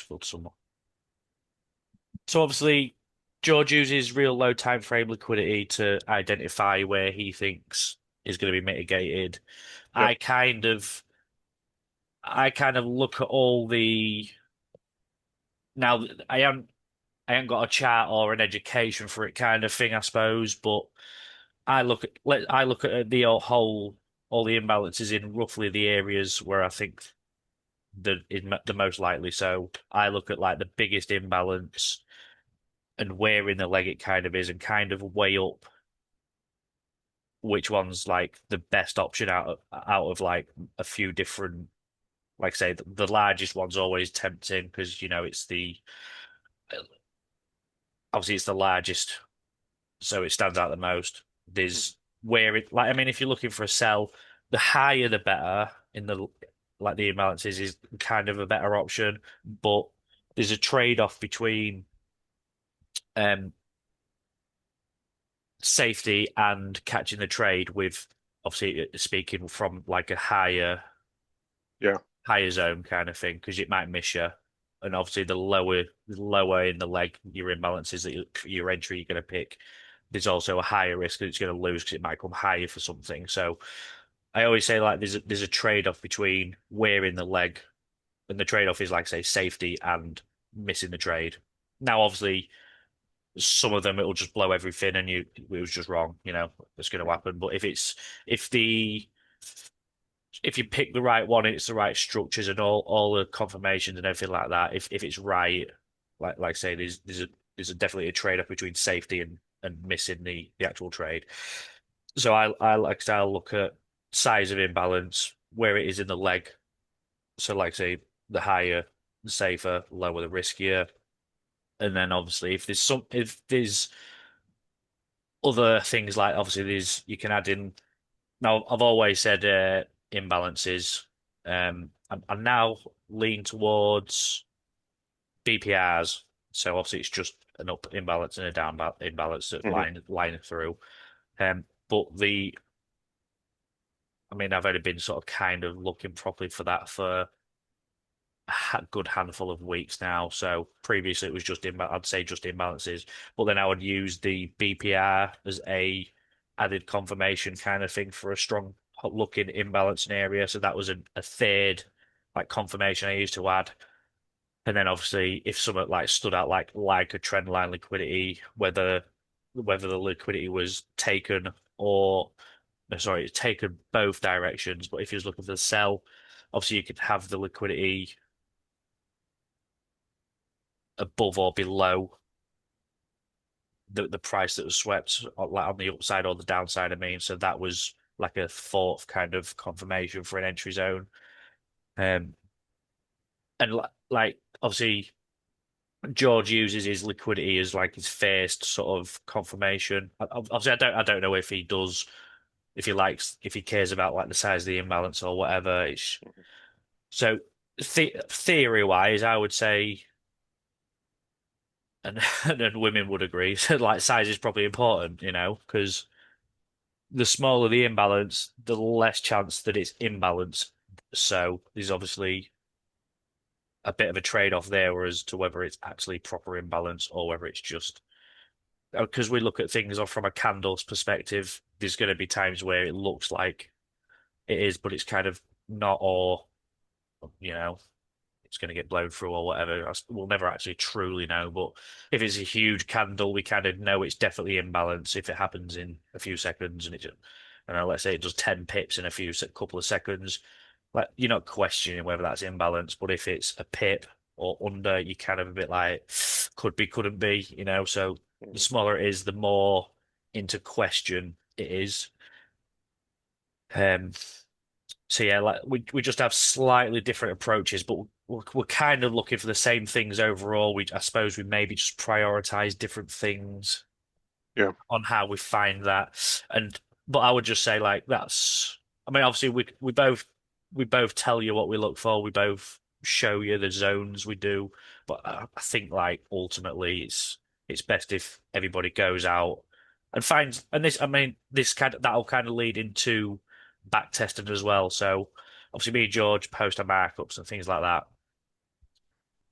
difficult to sum up. So obviously, George uses real low time frame liquidity to identify where he thinks is going to be mitigated. Yep. I kind of I kind of look at all the now I haven't got a chart or an education for it kind of thing, I suppose, but I look at the whole all the imbalances in roughly the areas where I think the most likely. So I look at like the biggest imbalance and where in the leg it kind of is, and kind of weigh up which one's like the best option out of like a few different. Like I say, the largest one's always tempting because it's the obviously it's the largest, so it stands out the most. Mhm. There's where it like I mean, if you're looking for a sell, the higher the better in the like the imbalances is kind of a better option, but there's a trade-off between um safety and catching the trade with obviously speaking from like a Yeah. higher zone kind of thing because it might miss you. And obviously, the lower in the leg your imbalances that your entry you're going to pick, there's also a higher risk that it's going to lose because it might come higher for something. So I always say like there's a trade-off between wearing the leg, and the trade-off is like say safety and missing the trade. Now, obviously, some of them it'll just blow everything, and it was just wrong. It's going to Mhm. happen. But if the if you pick the right one, it's the right structures and all the confirmations and everything like that. If it's right, like say, there's definitely a trade off between safety and missing the actual trade. So I'll look at size of imbalance, where it is in the leg. So like say, the higher, the safer, lower the riskier. And then obviously if there's other things like obviously there's you can add in. Now, I've always said imbalances. I'm now lean towards BPRs. So obviously it's just an up imbalance and a down imbalance that Mhm. line through. But I mean, I've only been sort of kind of looking properly for that for a good handful of weeks now. So previously it was I'd say just imbalances, but then I would use the BPR as a added confirmation kind of thing for a strong looking imbalancing area. So that was a third like confirmation I used to add. And then obviously if something like stood out like a trend line liquidity, whether the liquidity was taken or no, sorry, it's taken both directions. But if you was looking for the sell, obviously you could have the liquidity above or below the price that was swept, like on the upside or the downside. I mean, so that was like a fourth kind of confirmation for an entry zone. Um, and like obviously George uses his liquidity as like his first sort of confirmation. Obviously, I don't know if he does if he cares about like the size of the imbalance or whatever. It's so theory wise, I would say. And and women would agree. So like size is probably important, because the smaller the imbalance, the less chance that it's imbalanced. So there's obviously a bit of a trade-off there as to whether it's actually proper imbalance or whether it's just because we look at things from a candle's perspective. There's going to be times where it looks like it is, but it's kind of not, or you know, it's going to get blown through or whatever. We'll never actually truly know. But if it's a huge candle, we kind of know it's definitely imbalance if it happens in a few seconds and let's say it does 10 pips in couple of seconds. Like you're not questioning whether that's imbalance, but if it's a pip or under, you kind of a bit like could be, couldn't be. So the Mhm. smaller it is, the more into question it is. Um, so yeah, like we just have slightly different approaches, but we're kind of looking for the same things overall. I suppose we maybe just prioritize different things Yeah. on how we find that. But I would just say like that's. I mean, obviously we both tell you what we look for. We both show you the zones we do. But I think like ultimately it's best if everybody goes out and finds. And this, I mean, that'll kind of lead into back testing as well. So obviously me and George post our markups and things like that.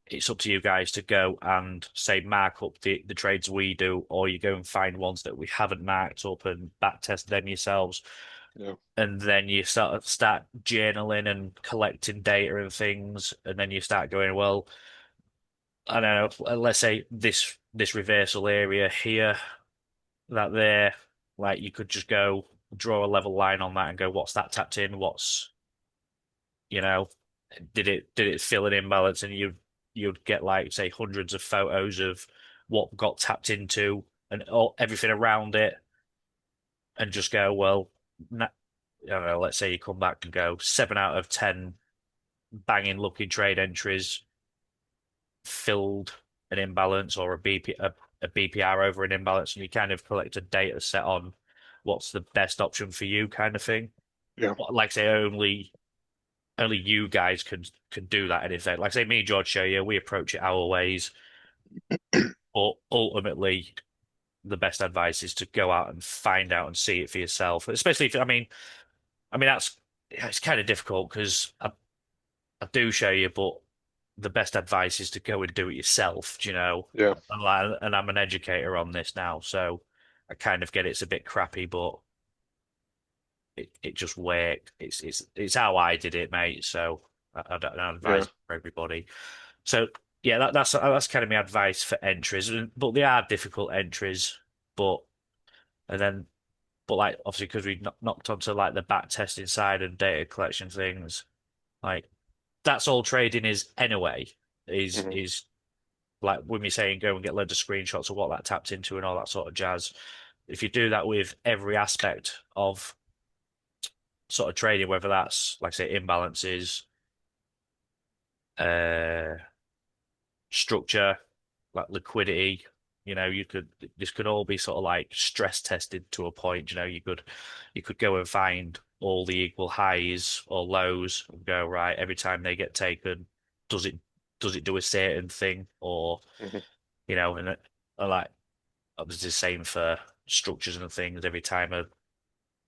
it's up to you guys to go and say mark up the trades we do, or you go and find ones that we haven't marked up and back test them yourselves, Yeah. and then you start journaling and collecting data and things, and then you start going, well, I don't know, let's say this reversal area here, that there, like you could just go draw a level line on that and go, what's that tapped in? What's, you know, did it fill an imbalance? And you'd get like say hundreds of photos of what got tapped into and everything around it, and just go, well, I don't know, let's say you come back and go 7 out of 10 banging looking trade entries filled an imbalance or a BPR over an imbalance, and you kind of collect a data set on what's the best option for you, kind of thing. Yeah. But like I say, only you guys can do that in effect. Like I say, me and George show you, we approach it our ways, but ultimately the best advice is to go out and find out and see it for yourself. Especially if I mean that's yeah, it's kind of difficult because I do show you, but the best advice is to go and do it yourself, do you know? Yeah. And I'm an educator on this now, so I kind of get it's a bit crappy, but it just worked. It's how I did it, mate. So I don't advise Yeah. for everybody. So yeah, that's kind of my advice for entries. But they are difficult entries, but and then but like obviously because we knocked onto like the back testing side and data collection things, like that's all trading is anyway. Is Hmm. is like when we saying go and get loads of screenshots of what that tapped into and all that sort of jazz. If you do that with every aspect of sort of trading, whether that's like I say imbalances, uh, structure, like liquidity, this could all be sort of like stress tested to a point. You could go and find all the equal highs or lows and go right every time they get taken. Does it does it do a certain thing or Hmm. and like obviously the same for structures and things. Every time a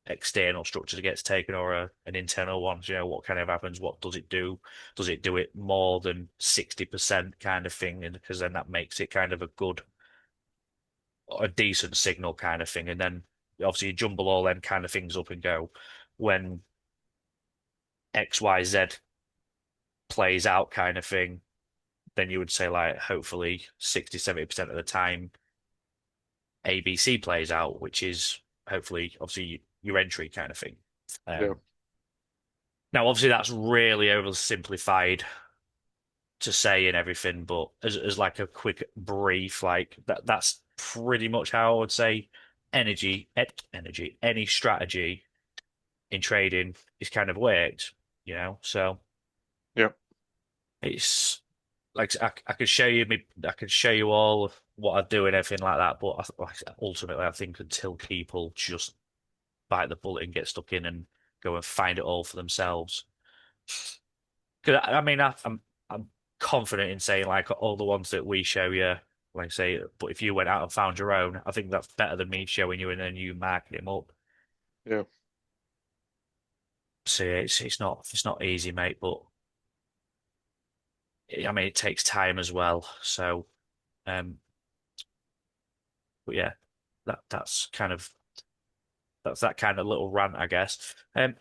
external structure gets taken or an internal one, what kind of happens? What does it do? Does it do it more than 60% kind of thing? And because then that makes it kind of a decent signal kind of thing. And then obviously you jumble all them kind of things up and go when XYZ plays out kind of thing, then you would say like hopefully 60, 70% of the time ABC plays out, which is hopefully obviously your entry kind of thing. Yeah. Um, Now, obviously, that's really oversimplified to say and everything, but as like a quick brief, like that's pretty much how I would say any strategy in trading is kind of worked. So Yeah. it's like I could show you me, I could show you all of what I do and everything like that, but ultimately, I think until people just bite the bullet and get stuck in and go and find it all for themselves. Because I mean, I'm confident in saying like all the ones that we show you, like I say, but if you went out and found your own, I think that's better than me showing you and then you marking them up. Yeah. So yeah, it's not easy, mate. But I mean, it takes time as well. So um, but yeah, that's that kind of little rant, I guess.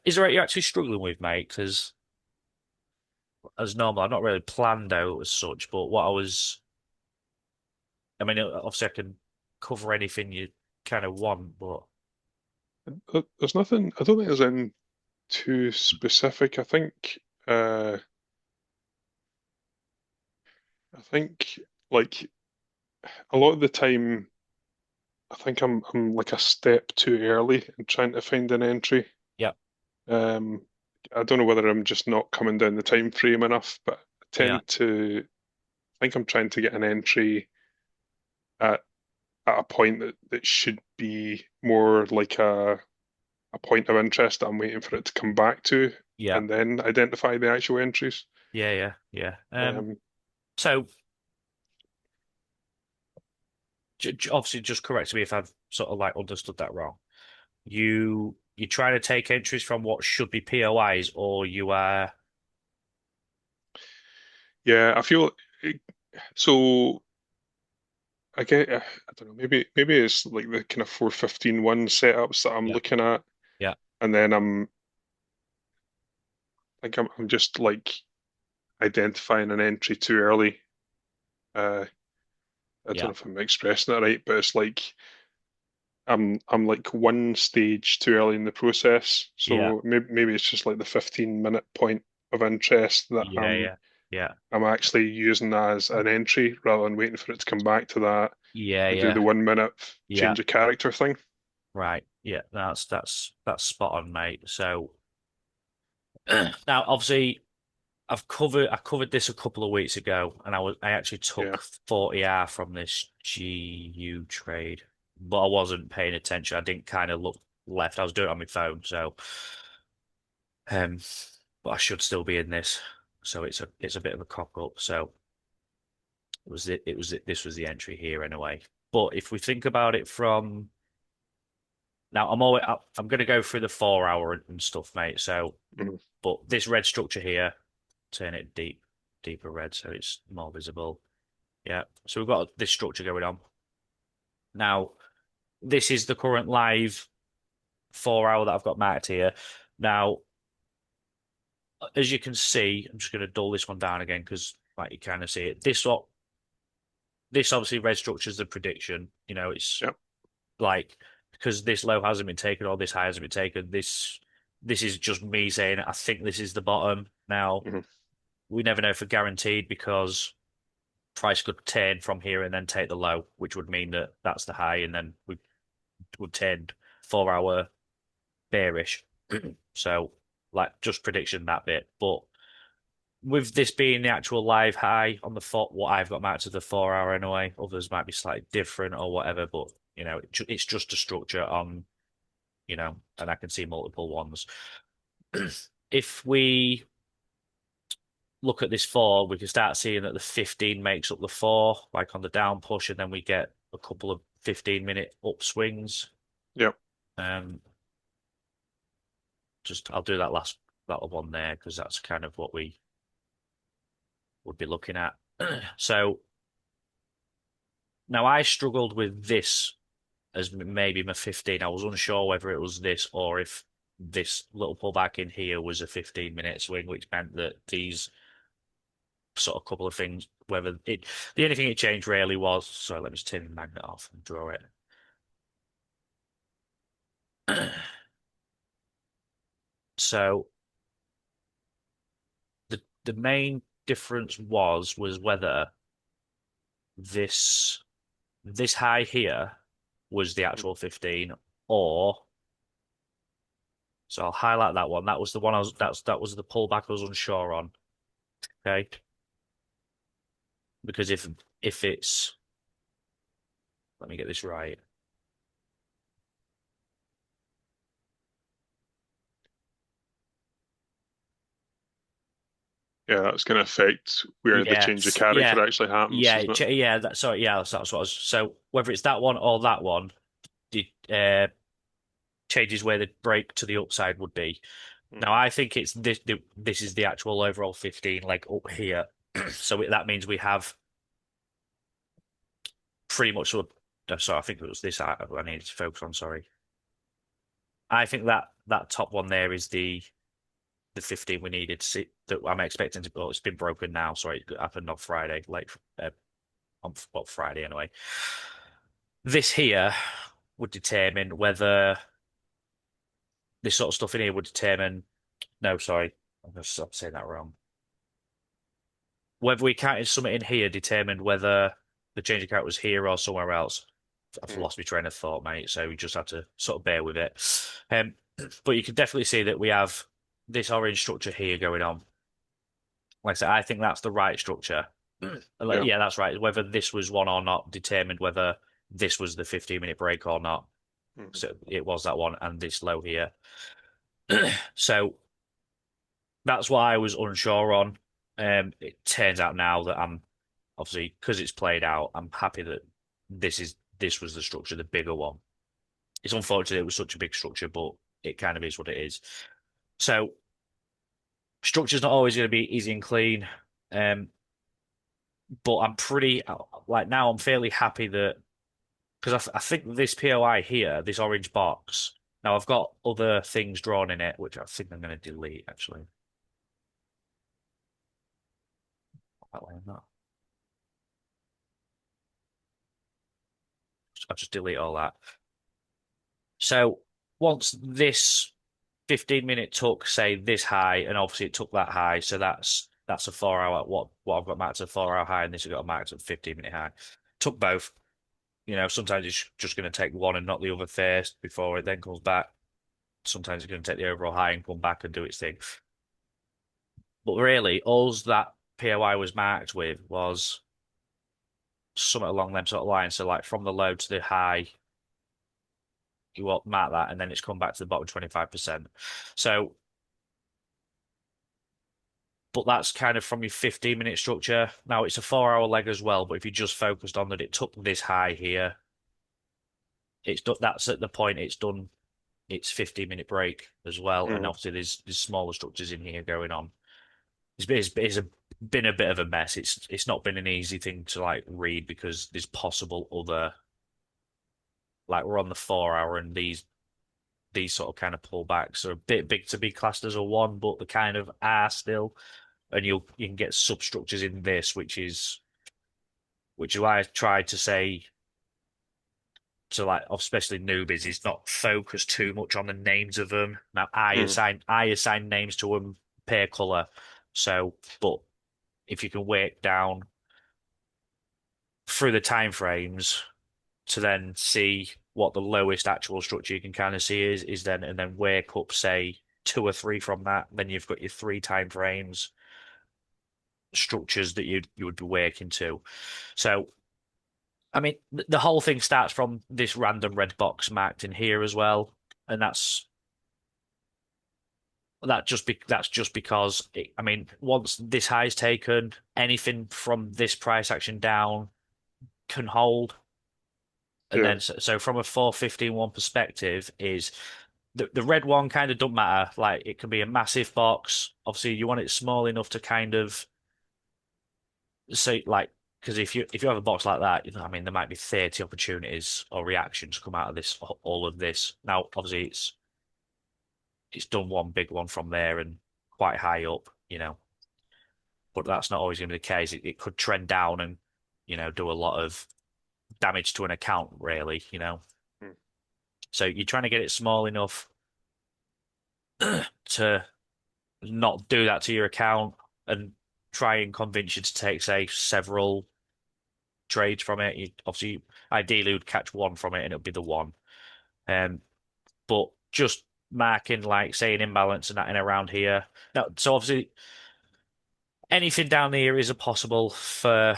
Is there what you're actually struggling with, mate? Because as normal, I've not really planned out as such, but I mean, obviously I can cover anything you kind of want, but. There's nothing, I don't think there's anything too specific. I think like a lot of the time, I think I'm like a step too early in trying to find an entry. Yeah, Um, I don't know whether I'm just not coming down the time frame enough, but I yeah, tend to think I'm trying to get an entry at at a point that should be more like a point of interest that I'm waiting for it to come back to, yeah, and then identify the actual entries. yeah. Um, So obviously, just correct me if I've sort of like understood that wrong. You're trying to take entries from what should be POIs, or you are, yeah, I feel. So I get, I don't know, maybe it's like the kind of 4:15 setups that I'm Yeah, looking at, yeah, and then I'm just like identifying an entry too early. Uh, I don't yeah, know if I'm expressing that right, but it's like I'm like one stage too early in the process. yeah, So maybe it's just like the 15-minute point of interest that yeah, yeah, yeah, I'm actually using as an entry rather than waiting for it to come back to that yeah, and do yeah, the 1 minute yeah. change of character thing. Right. Yeah, that's spot on, mate. So now, obviously, I covered this a couple of weeks ago, and I actually Yeah. took 40R from this GU trade, but I wasn't paying attention. I didn't kind of look left. I was doing it on my phone, so um, but I should still be in this. So it's a bit of a cock up. So this was the entry here anyway. But if we think about it from now, I'm going to go through the 4 hour and stuff, mate. So, Mhm. but this red structure here, turn it deeper red so it's more visible. Yeah. So we've got this structure going on. Now, this is the current live 4 hour that I've got marked here. Now, as you can see, I'm just going to dull this one down again because like you kind of see it. This obviously red structure is the prediction. You know, it's Yep. like because this low hasn't been taken or this high hasn't been taken. This is just me saying I think this is the bottom. Now, Mhm. we never know for guaranteed because price could turn from here and then take the low, which would mean that that's the high, and then we would turn 4 hour bearish. So, like, just prediction that bit. But with this being the actual live high on the what I've got marked as the 4 hour anyway, others might be slightly different or whatever, but it's just a structure on, and I can see multiple ones. If we look at this four, we can start seeing that the 15 makes up the four, like on the down push, and then we get a couple of 15-minute upswings. Yep. Um, just I'll do that one there because that's kind of what we would be looking at. So now I struggled with this as maybe my 15. I was unsure whether it was this or if this little pullback in here was a 15-minute swing, which meant that these sort of couple of things, the only thing it changed really was, sorry, let me just turn the magnet off and draw it. So the main difference was whether this this high here was the Mhm. actual 15 or so I'll highlight that one. That was the one that was the pullback I was unsure on. Okay. Because if it's let me get this right. Yeah, that's going to affect where the Yeah, change of character actually happens, isn't it? yeah. That's what I was. So whether it's that one or that one, it changes where the break to the upside would be. Now Mhm. I think it's this. This is the actual overall 15 like up here. So that means we have pretty much. No, sorry, I think it was this I needed to focus on. Sorry, I think that top one there is the 15 we needed to see that I'm expecting to. Well, it's been broken now. Sorry, it happened on Friday, on well Friday anyway. This here would determine whether this sort of stuff in here would determine. No, sorry, I'm saying that wrong. Whether we counted something in here determined whether the change of character was here or somewhere else. I've Mhm. lost my train of thought, mate. So we just have to sort of bear with it. Um, but you can definitely see that we have this orange structure here going on. Like I said, I think that's the right structure. Like, Yeah. yeah, that's right. Whether this was one or not determined whether this was the 15-minute break or not. Mhm. So it was that one and this low here. So that's what I was unsure on. It turns out now that I'm obviously because it's played out. I'm happy that this was the structure, the bigger one. It's unfortunate it was such a big structure, but it kind of is what it is. So structure's not always going to be easy and clean. Um, but I'm pretty like now I'm fairly happy that because I think this POI here, this orange box. Now I've got other things drawn in it, which I think I'm going to delete actually. That way I'm not. I'll just delete all that. So once this 15-minute took, say, this high, and obviously it took that high, so that's a 4 hour what I've got marked as a 4 hour high, and this has got marked at 15-minute high. Took both. Sometimes it's just going to take one and not the other first before it then comes back. Sometimes it's going to take the overall high and come back and do its thing. But really, all that POI was marked with was something along them sort of lines. So like from the low to the high, you want mark that, and then it's come back to the bottom 25%. So, but that's kind of from your 15-minute structure. Now it's a 4 hour leg as well, but if you just focused on that it took this high here, it's done, that's at the point it's done its 15-minute break as well. And Mm. obviously there's smaller structures in here going on. Been a bit of a mess. It's not been an easy thing to like read because there's possible other like we're on the 4 hour and these sort of kind of pullbacks are a bit big to be classed as a one, but they kind of are still. And you can get substructures in this, which is why I tried to say to like especially newbies is not focus too much on the names of them. Now Mm. I assign names to them per color. So, but if you can work down through the time frames to then see what the lowest actual structure you can kind of see is then and then work up say two or three from that, then you've got your three time frames structures that you would be working to. So I mean the whole thing starts from this random red box marked in here as well, and that's just because I mean once this high is taken, anything from this price action down can hold. And Yeah. then so from a 415 perspective is the red one kind of don't matter. Like it can be a massive box. Obviously, you want it small enough to kind of say like because if you have a box like that, I mean there might be 30 opportunities or reactions come out of this all of this. Now, obviously, it's done one big one from there and quite high up, but that's not always going to be the case. It could trend down and do a lot of damage to an account, really. Mm. So you're trying to get it small enough to not do that to your account and try and convince you to take, say, several trades from it. You obviously, ideally, would catch one from it and it would be the one. Um, but just marking, like, say, an imbalance and that in around here. Now, so obviously, anything down here is a possible for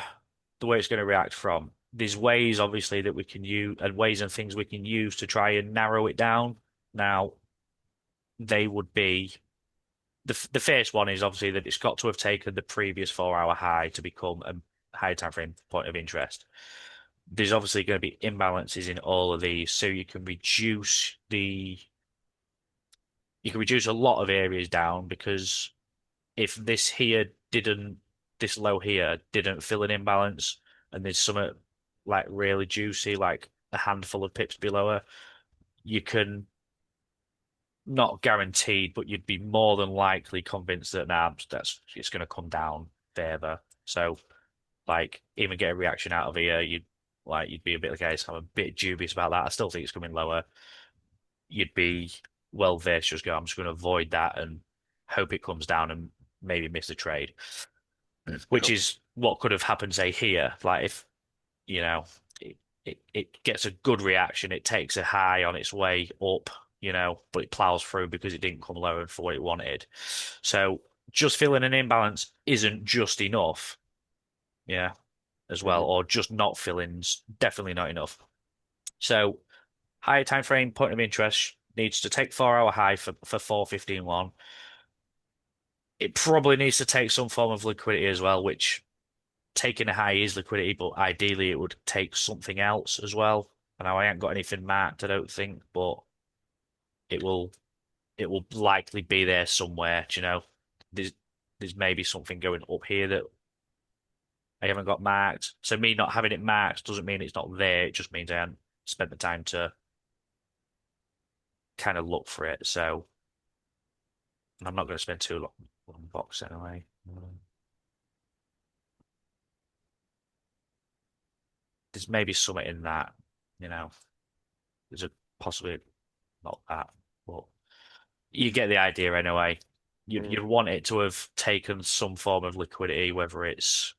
the way it's going to react from. There's ways, obviously, that we can use and ways and things we can use to try and narrow it down. Now, they would be the first one is obviously that it's got to have taken the previous 4 hour high to become a high time frame point of interest. There's obviously going to be imbalances in all of these, so you can reduce a lot of areas down because if this low here didn't fill an imbalance and there's something like really juicy, like a handful of pips below her, you can not guaranteed, but you'd be more than likely convinced that now that's it's going to come down further. So, like, even get a reaction out of here, you'd be a bit like, okay, so I'm a bit dubious about that. I still think it's coming lower. You'd be well versed, just go, I'm just going to avoid that and hope it comes down and maybe miss a trade, which Yeah. is what could have happened, say, here. Like, if you know, it gets a good reaction. It takes a high on its way up, but it plows through because it didn't come lower for what it wanted. So just filling an imbalance isn't just enough, yeah, as well, Hmm. or just not filling's definitely not enough. So higher time frame point of interest needs to take 4 hour high for 415.1. It probably needs to take some form of liquidity as well, which taking a high is liquidity, but ideally it would take something else as well. I know I ain't got anything marked, I don't think, but it will it will likely be there somewhere. Do you know? There's there's maybe something going up here that I haven't got marked. So me not having it marked doesn't mean it's not there. It just means I haven't spent the time to kind of look for it. So I'm not going to spend too long on box anyway. There's maybe something in that, you know. There's a possibly not that, but you get the idea anyway. You'd Mm. want it to have taken some form of liquidity, whether it's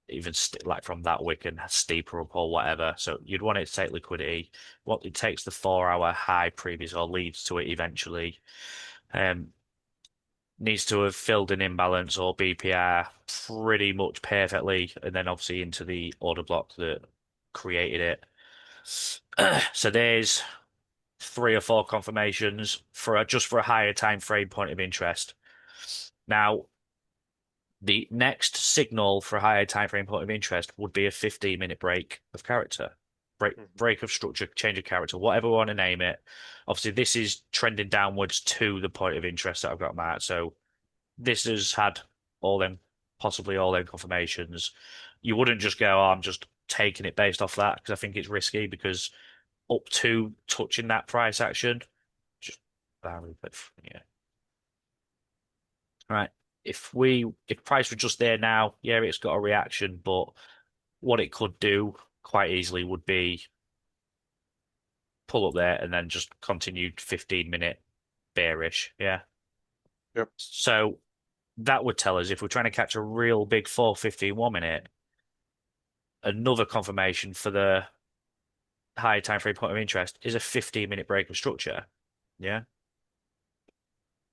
even st like from that wick and steeper up or whatever. So you'd want it to take liquidity. What it takes the 4 hour high previous or leads to it eventually. Um, needs to have filled an imbalance or BPR pretty much perfectly, and then obviously into the order block that created it. So there's 3 or 4 confirmations for just for a higher time frame point of interest. Now, the next signal for a higher time frame point of interest would be a 15-minute break of character, Mhm. break of structure, change of character, whatever we want to name it. Obviously, this is trending downwards to the point of interest that I've got marked. So this has had all them, possibly all them confirmations. You wouldn't just go, oh, I'm just taking it based off that because I think it's risky because up to touching that price action, just but yeah. All right. If price was just there now, yeah, it's got a reaction, but what it could do quite easily would be pull up there and then just continued 15-minute bearish. Yeah. Yep. So that would tell us if we're trying to catch a real big 4:15 1 minute, another confirmation for the high time frame point of interest is a 15-minute break of structure. Yeah.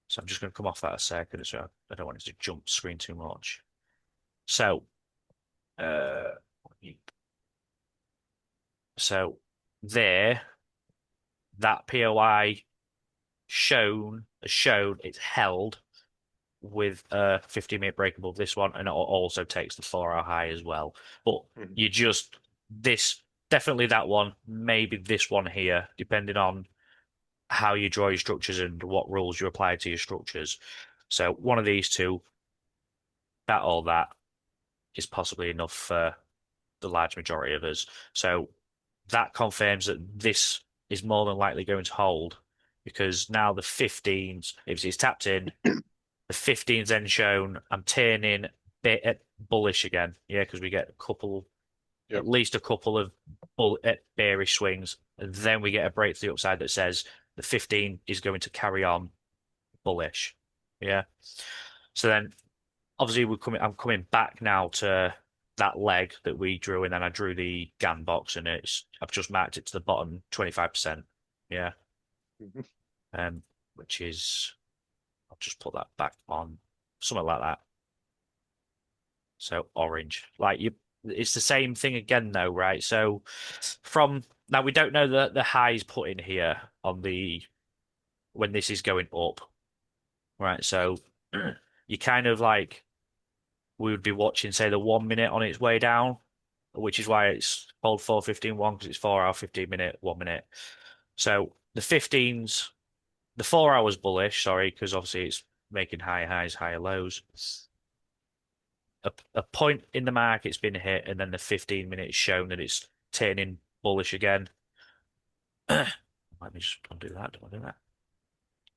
So I'm just going to come off that a second, so I don't want it to jump screen too much. So, uh, so there, that POI shown it's held with a 15-minute break above this one, and it also takes the 4 hour high as well. But Mhm. you just this definitely that one, maybe this one here, depending on how you draw your structures and what rules you apply to your structures. So one of these two, that or that, is possibly enough for the large majority of us. So that confirms that this is more than likely going to hold because now the 15s, if it's tapped in, the 15s then shown, I'm turning bit bullish again. Yeah, because we get at Yep. least a couple of bearish swings, and then we get a break to the upside that says the 15 is going to carry on bullish. Yeah. So then obviously I'm coming back now to that leg that we drew, and then I drew the GAN box, and I've just marked it to the bottom 25%. Yeah. Mhm. Um, which is I'll just put that back on something like that. So orange. Like you it's the same thing again though, right? So from now we don't know the highs put in here on the when this is going up, right? So you kind of like we would be watching, say, the 1 minute on its way down, which is why it's called 4:15 because it's 4 hour 15 minute 1 minute. So the 15s, the 4 hours bullish, sorry, because obviously it's making higher highs, higher lows. A point in the market's been hit, and then the 15 minutes shown that it's turning bullish again. Let me just undo that. Do I do that?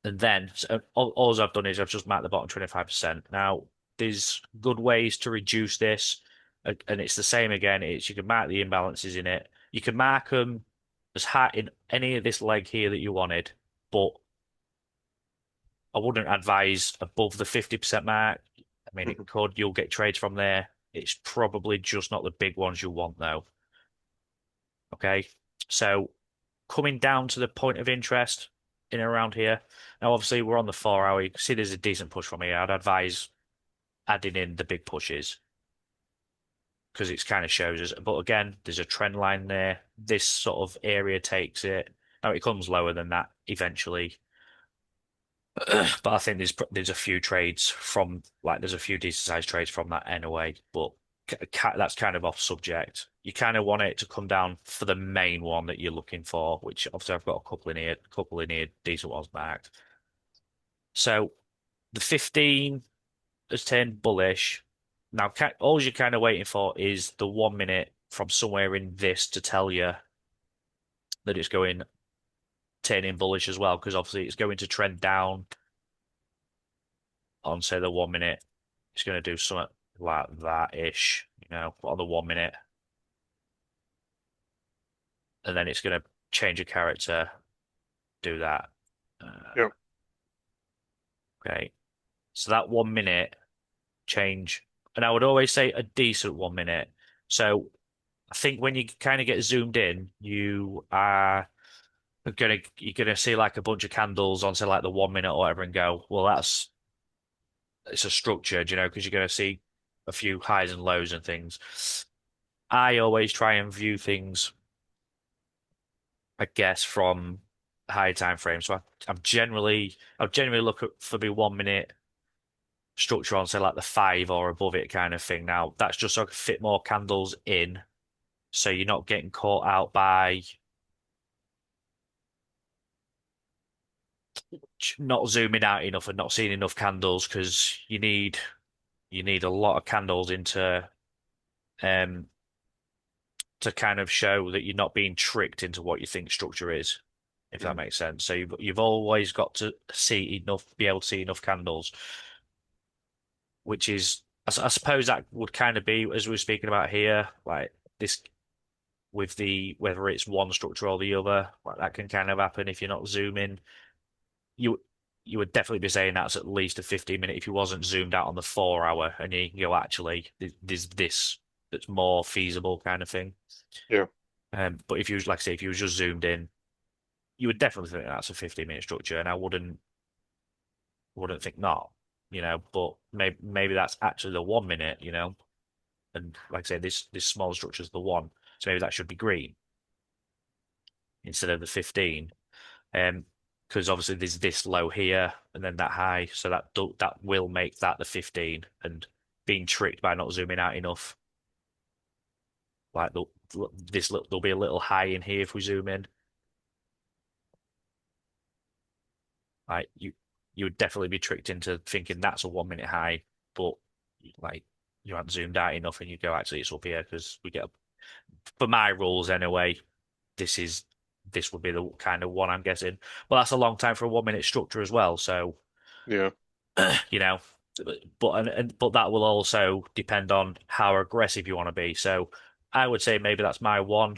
And then so all I've done is I've just marked the bottom 25%. Now, there's good ways to reduce this, and it's the same again. It's you can mark the imbalances in it. You can mark them as high in any of this leg here that you wanted, but I wouldn't advise above the 50% mark. I mean, it Mhm. could, you'll get trades from there. It's probably just not the big ones you want, though. Okay. So coming down to the point of interest in and around here. Now, obviously, we're on the 4 hour. You can see there's a decent push from here. I'd advise adding in the big pushes because it kind of shows us. But again, there's a trend line there. This sort of area takes it. Now, it comes lower than that eventually. But I think there's a few trades from like there's a few decent sized trades from that anyway. But that's kind of off subject. You kind of want it to come down for the main one that you're looking for, which obviously I've got a couple in here, decent ones marked. So the 15 has turned bullish. Now, all you're kind of waiting for is the 1 minute from somewhere in this to tell you that it's going turning bullish as well, because obviously it's going to trend down on, say, the 1 minute. It's going to do something like that ish, on the 1 minute, and then it's going to change a character, do that. Yeah. Okay, so that 1 minute change, and I would always say a decent 1 minute. So I think when you kind of get zoomed in, you're gonna see like a bunch of candles on say like the 1 minute or whatever and go, well, it's a structure, because you're gonna see a few highs and lows and things. I always try and view things, I guess, from high time frame. So I'll generally look at for the 1 minute structure on say like the five or above it kind of thing. Now that's just so I can fit more candles in, so you're not getting caught out by not zooming out enough and not seeing enough candles, because you need a lot of candles um to kind of show that you're not being tricked into what you think structure is, if that Mm. makes sense. So you've always got to be able to see enough candles, which is I suppose that would kind of be as we were speaking about here, like this with the whether it's one structure or the other, like that can kind of happen if you're not zooming. You you would definitely be saying that's at least a 15 minute if you wasn't zoomed out on the 4 hour, and you can go, actually there's this that's more feasible kind of thing. Yeah. But if you like I say, if you was just zoomed in, you would definitely think that's a 15 minute structure, and I wouldn't think not, but maybe that's actually the 1 minute, and like I say, this smaller structure is the one, so maybe that should be green instead of the 15. Because obviously there's this low here and then that high, so that will make that the 15, and being tricked by not zooming out enough, like there'll be a little high in here if we zoom in. Like you would definitely be tricked into thinking that's a 1 minute high, but like you haven't zoomed out enough, and you go, actually it's up here because for my rules anyway, this is this would be the kind of one I'm guessing. Well, that's a long time for a 1 minute structure as well, so Yeah. you know, but that will also depend on how aggressive you want to be. So I would say maybe that's my one.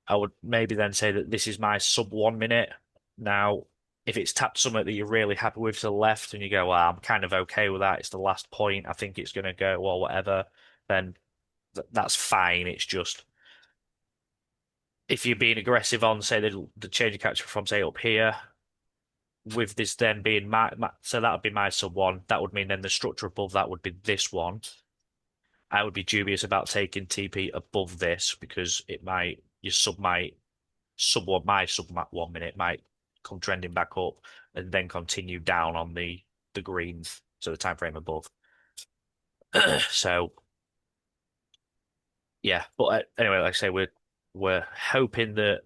I would maybe then say that this is my sub 1 minute. Now, if it's tapped something that you're really happy with to the left and you go, well, I'm kind of okay with that. It's the last point. I think it's going to go or whatever, then that's fine. It's just if you're being aggressive on, say, the change of capture from, say, up here, with this then being so that would be my sub one. That would mean then the structure above that would be this one. I would be dubious about taking TP above this, because your sub 1 minute might come trending back up and then continue down on the greens, so the time frame above. So yeah, but anyway, like I say, we're hoping that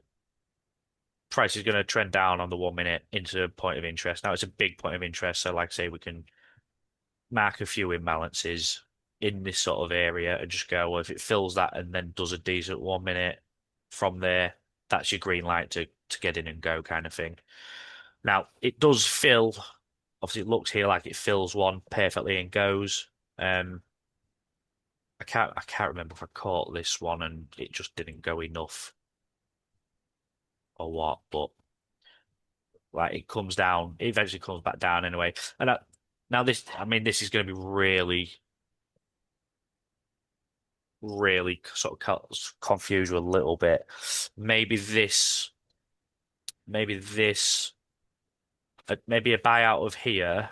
price is going to trend down on the 1 minute into a point of interest. Now it's a big point of interest, so like I say, we can mark a few imbalances in this sort of area and just go, well, if it fills that and then does a decent 1 minute from there, that's your green light to get in and go kind of thing. Now it does fill. Obviously, it looks here like it fills one perfectly and goes. Um, I can't remember if I caught this one and it just didn't go enough or what, but like it comes down, it eventually comes back down anyway. And now I mean, this is going to be really, really sort of confuse you a little bit. Maybe this, maybe this, maybe a buyout of here,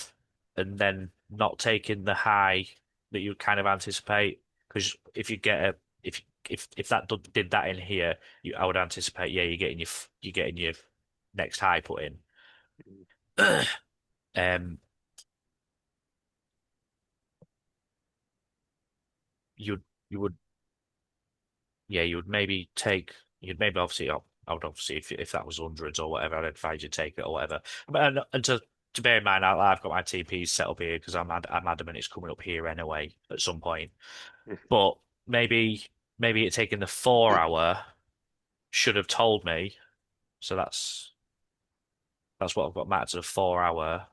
and then not taking the high that you kind of anticipate. Because if you get a if that did that in here, I would anticipate, yeah, you're getting your next high put in. Um, you you would yeah, you'd maybe obviously I would obviously if that was hundreds or whatever, I'd advise you take it or whatever. And to to bear in mind, I've got my TPs set up here because I'm adamant it's coming up here anyway at some point. But maybe maybe it taking the 4 hour should have told me. So that's what I've got marked as a 4 hour.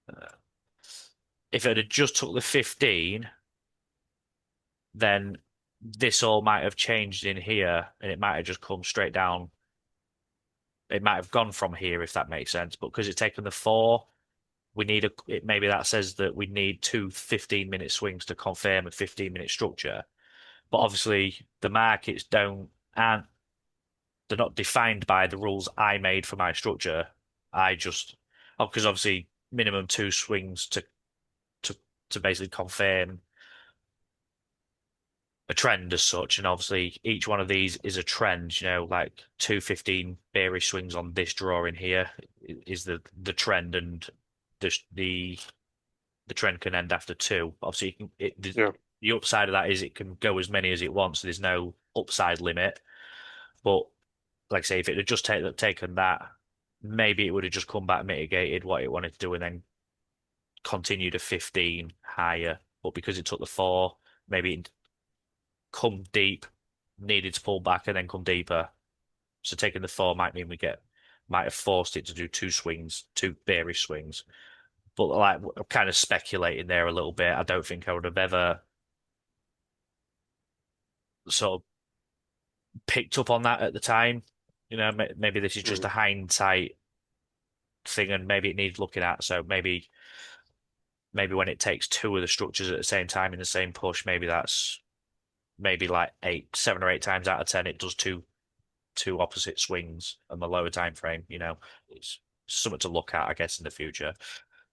Uh, if it had just took the 15, then this all might have changed in here, and it might have just come straight down. It might have gone from here if that makes sense. But because it's taken the four, we need maybe that says that we need two 15-minute swings to confirm a 15-minute structure. But obviously the markets don't aren't they're not defined by the rules I made for my structure. I just because obviously minimum two swings to to basically confirm a trend as such, and obviously each one of these is a trend. Like two 15 bearish swings on this drawing here is the trend, and the the trend can end after two. Obviously, Yeah. the upside of that is it can go as many as it wants. So there's no upside limit. But like I say, if it had just taken that, maybe it would have just come back mitigated what it wanted to do and then continued to 15 higher. But because it took the four, maybe it come deep, needed to pull back and then come deeper. So taking the four might mean might have forced it to do two swings, two bearish swings. But like I'm kind of speculating there a little bit. I don't think I would have ever sort of picked up on that at the time. Maybe this is just Mhm. a hindsight thing, and maybe it needs looking at. So maybe when it takes two of the structures at the same time in the same push, maybe that's maybe like 7 or 8 times out of 10, it does two opposite swings on the lower time frame. It's something to look at, I guess, in the future.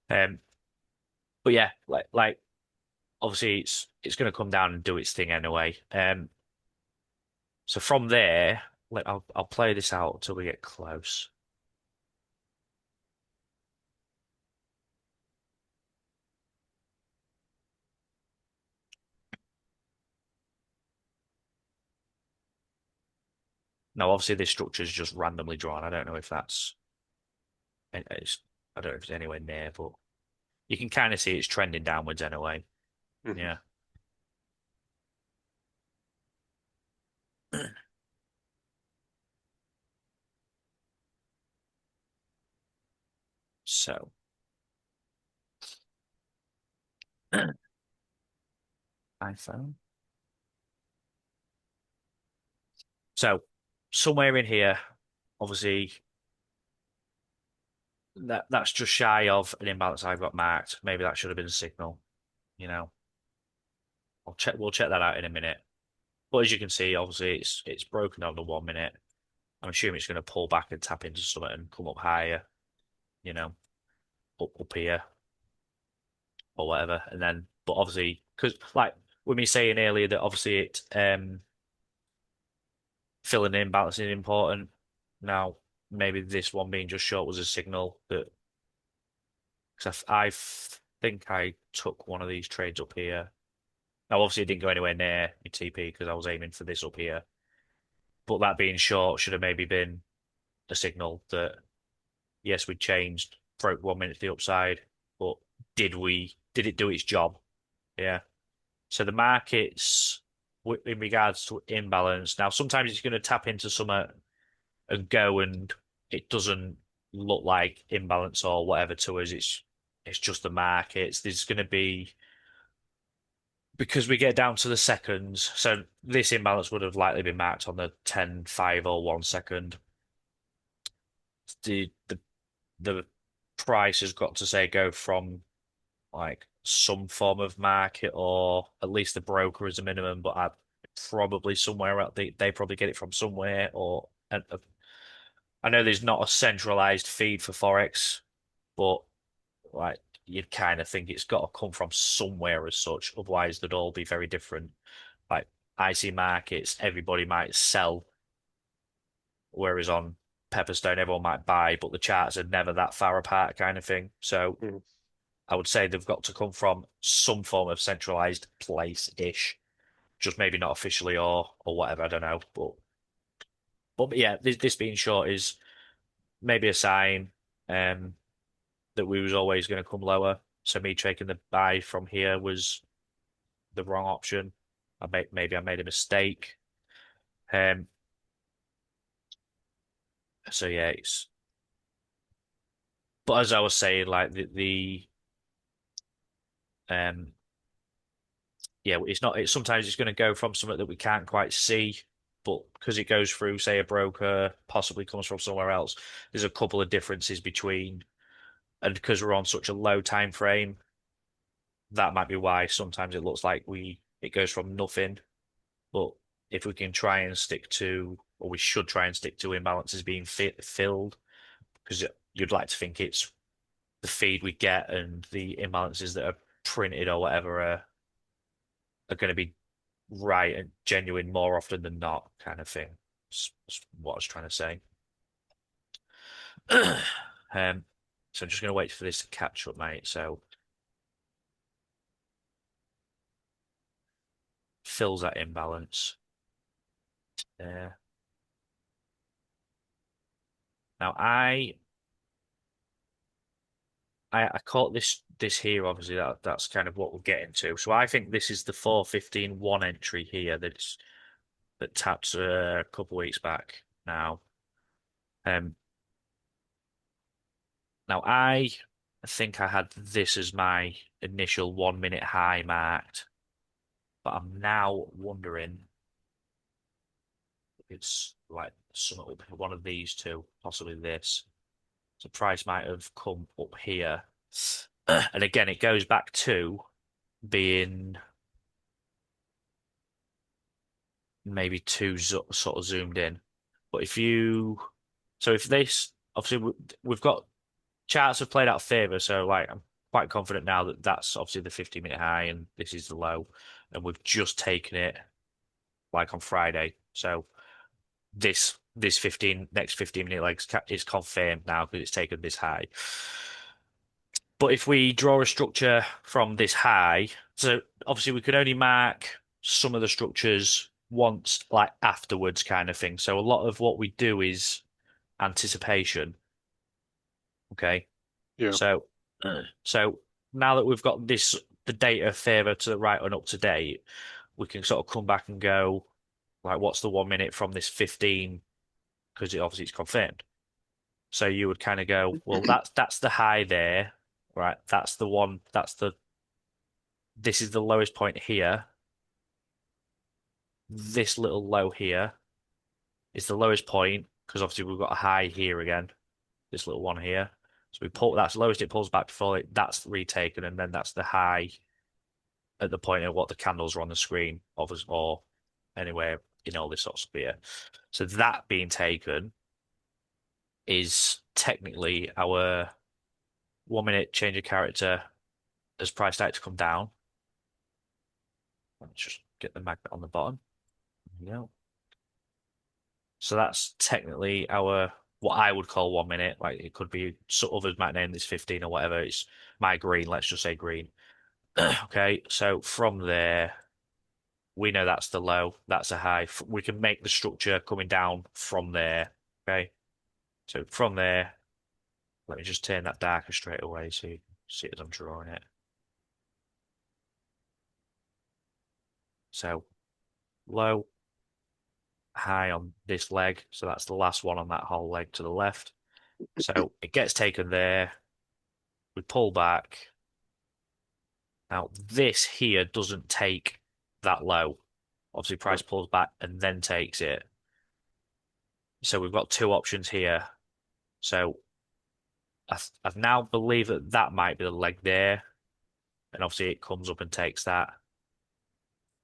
Um, but yeah, like obviously it's going to come down and do its thing anyway. So from there, I'll play this out until we get close. Now, obviously, this structure is just randomly drawn. I don't know if I don't know if it's anywhere near, but you can kind of see it's trending downwards anyway. Mhm. Yeah. So, iPhone. So, somewhere in here, obviously, that's just shy of an imbalance I've got marked. Maybe that should have been a signal. You know, I'll check. We'll check that out in a minute. But as you can see, obviously, it's broken on the 1 minute. I'm assuming it's going to pull back and tap into something and come up higher. You know, up here or whatever. And then, but obviously, because like with me saying earlier that obviously filling in, balancing is important. Now, maybe this one being just short was a signal that because I think I took one of these trades up here. Now, obviously, it didn't go anywhere near my TP because I was aiming for this up here. But that being short should have maybe been a signal that yes, we changed, broke 1 minute to the upside, but did it do its job? Yeah. So the markets, in regards to imbalance, now sometimes it's going to tap into some and go, and it doesn't look like imbalance or whatever to us. It's just the markets. There's going to be because we get down to the seconds. So this imbalance would have likely been marked on the 10, 5, or 1 second. The price has got to say go from like some form of market or at least the broker is a minimum, but I probably somewhere out they probably get it from somewhere or I know there's not a centralized feed for Forex, but like you'd kind of think it's got to come from somewhere as such, otherwise they'd all be very different. Like IC markets, everybody might sell, whereas on Pepperstone everyone might buy, but the charts are never that far apart kind of thing. So Mhm. I would say they've got to come from some form of centralized place-ish, just maybe not officially or whatever. I don't know, but yeah, this being short is maybe a sign. Um, that we was always going to come lower. So me taking the buy from here was the wrong option. Maybe I made a mistake. Um, so yeah, it's but as I was saying, like the um yeah, it's not. It's sometimes it's going to go from something that we can't quite see, but because it goes through, say, a broker, possibly comes from somewhere else. There's a couple of differences between, and because we're on such a low time frame, that might be why sometimes it looks like we it goes from nothing. But if we can try and stick to, or we should try and stick to imbalances being filled, because you'd like to think it's the feed we get and the imbalances that are printed or whatever are going to be right and genuine more often than not, kind of thing. That's what I was trying to say. So I'm just going to wait for this to catch up, mate. So fills that imbalance. Uh, now I caught this here. Obviously, that's kind of what we're getting to. So I think this is the 4:15 entry here that tapped a couple of weeks back. Um, now I think I had this as my initial 1 minute high marked, but I'm now wondering if it's like some one of these two, possibly this. So price might have come up here. And again, it goes back to being maybe too sort of zoomed in. But if this, obviously we've got charts have played out favor, so like I'm quite confident now that that's obviously the 50-minute high and this is the low, and we've just taken it like on Friday. So this 15 minute legs is confirmed now because it's taken this high. But if we draw a structure from this high, so obviously we can only mark some of the structures once, like afterwards, kind of thing. So a lot of what we do is anticipation. Okay. Yeah. So, so now that we've got the data favour to the right and up to date, we can sort of come back and go, like, what's the 1 minute from this 15? Because obviously it's confirmed. So you would kind of go, well, that's the high there, right? That's the one. This is the lowest point here. This little low here is the lowest point because obviously we've got a high here again. This little one here. So we pull that's the lowest it pulls back before that's retaken, and then that's the high at the point of what the candles are on the screen, obviously, or anywhere in all this sort of sphere. So that being taken is technically our 1 minute change of character as price started to come down. Let's just get the magnet on the bottom. There we go. So that's technically our what I would call 1 minute. Like it could be so others might name this 15 or whatever. It's my green. Let's just say green. Okay, so from there we know that's the low. That's a high. We can make the structure coming down from there. Okay, so from there, let me just turn that darker straight away so you can see it as I'm drawing it. So low, high on this leg. So that's the last one on that whole leg to the left. So it gets taken there. We pull back. Now this here doesn't take that low. Obviously, Yeah. price pulls back and then takes it. So we've got two options here. So I now believe that that might be the leg there, and obviously it comes up and takes that,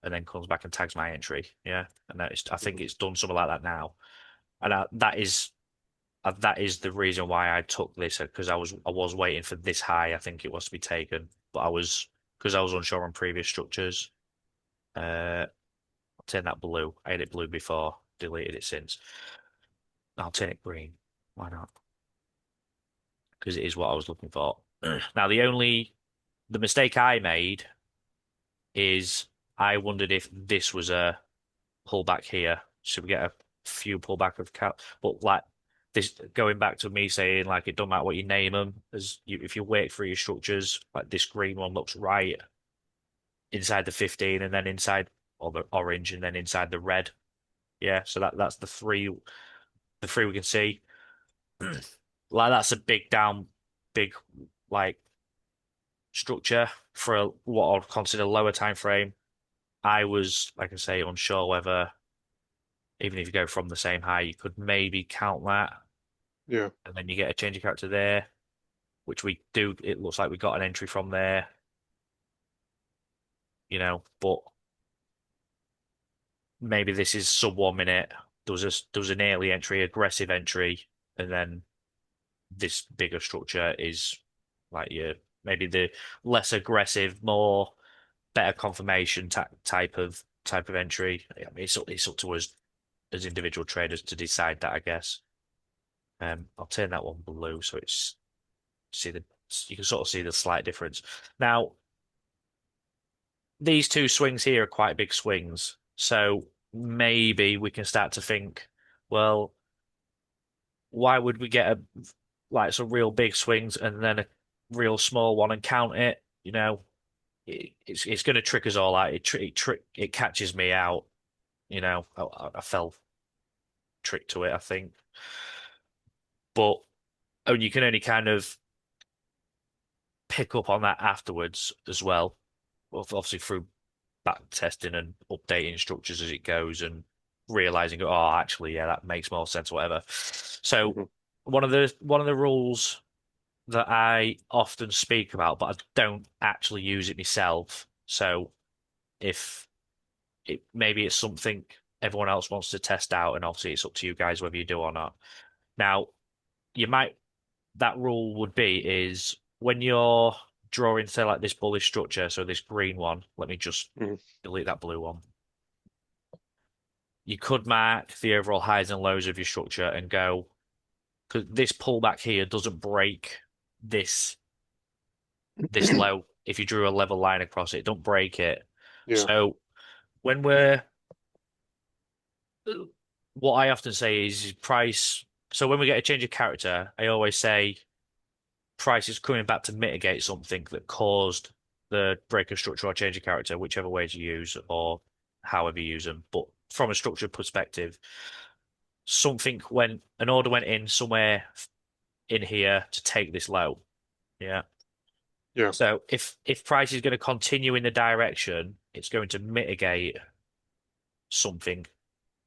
and then comes back and tags my entry. Yeah, and I think Mhm. it's done something like that now, and that is the reason why I took this because I was waiting for this high. I think it was to be taken, but because I was unsure on previous structures. I'll turn that blue. I had it blue before, deleted it since. I'll turn it green. Why not? Because it is what I was looking for. Now the mistake I made is I wondered if this was a pullback here. Should we get a few pullback of cap? But like this going back to me saying like it don't matter what you name them, as you if you wait for your structures, like this green one looks right inside the 15, and then inside or the orange, and then inside the red. Yeah, so that's the three we can see. Like that's a big down, big like structure for what I'd consider lower time frame. I was, like I say, unsure whether even if you go from the same high, you could maybe count that, Yeah. and then you get a change of character there, which we do. It looks like we got an entry from there, but maybe this is sub 1 minute. There was an early entry, aggressive entry, and then this bigger structure is like your maybe the less aggressive, more better confirmation type of entry. I mean, it's up to us as individual traders to decide that, I guess. I'll turn that one blue so it's see the you can sort of see the slight difference. Now, these two swings here are quite big swings, so maybe we can start to think, well, why would we get like some real big swings and then a real small one and count it? It's going to trick us all out. It catches me out. I fell trick to it, I think. But you can only kind of pick up on that afterwards as well. Well, obviously through back testing and updating structures as it goes and realizing, oh, actually, yeah, that makes more sense, whatever. So Hmm. one of the rules that I often speak about, but I don't actually use it myself. So if maybe it's something everyone else wants to test out, and obviously it's up to you guys whether you do or not. Now, you might that rule would be is when you're drawing, say, like this bullish structure, so this green one, let me just Hmm. delete that blue one. You could mark the overall highs and lows of your structure and go, because this pullback here doesn't break this this low. If you drew a level line across it, don't break it. Yeah. So when we're what I often say is price. So when we get a change of character, I always say price is coming back to mitigate something that caused the break of structure or change of character, whichever ways you use or however you use them. But from a structure perspective, something when an order went in somewhere in here to take this low. Yeah. Yeah. So if price is going to continue in the direction, it's going to mitigate something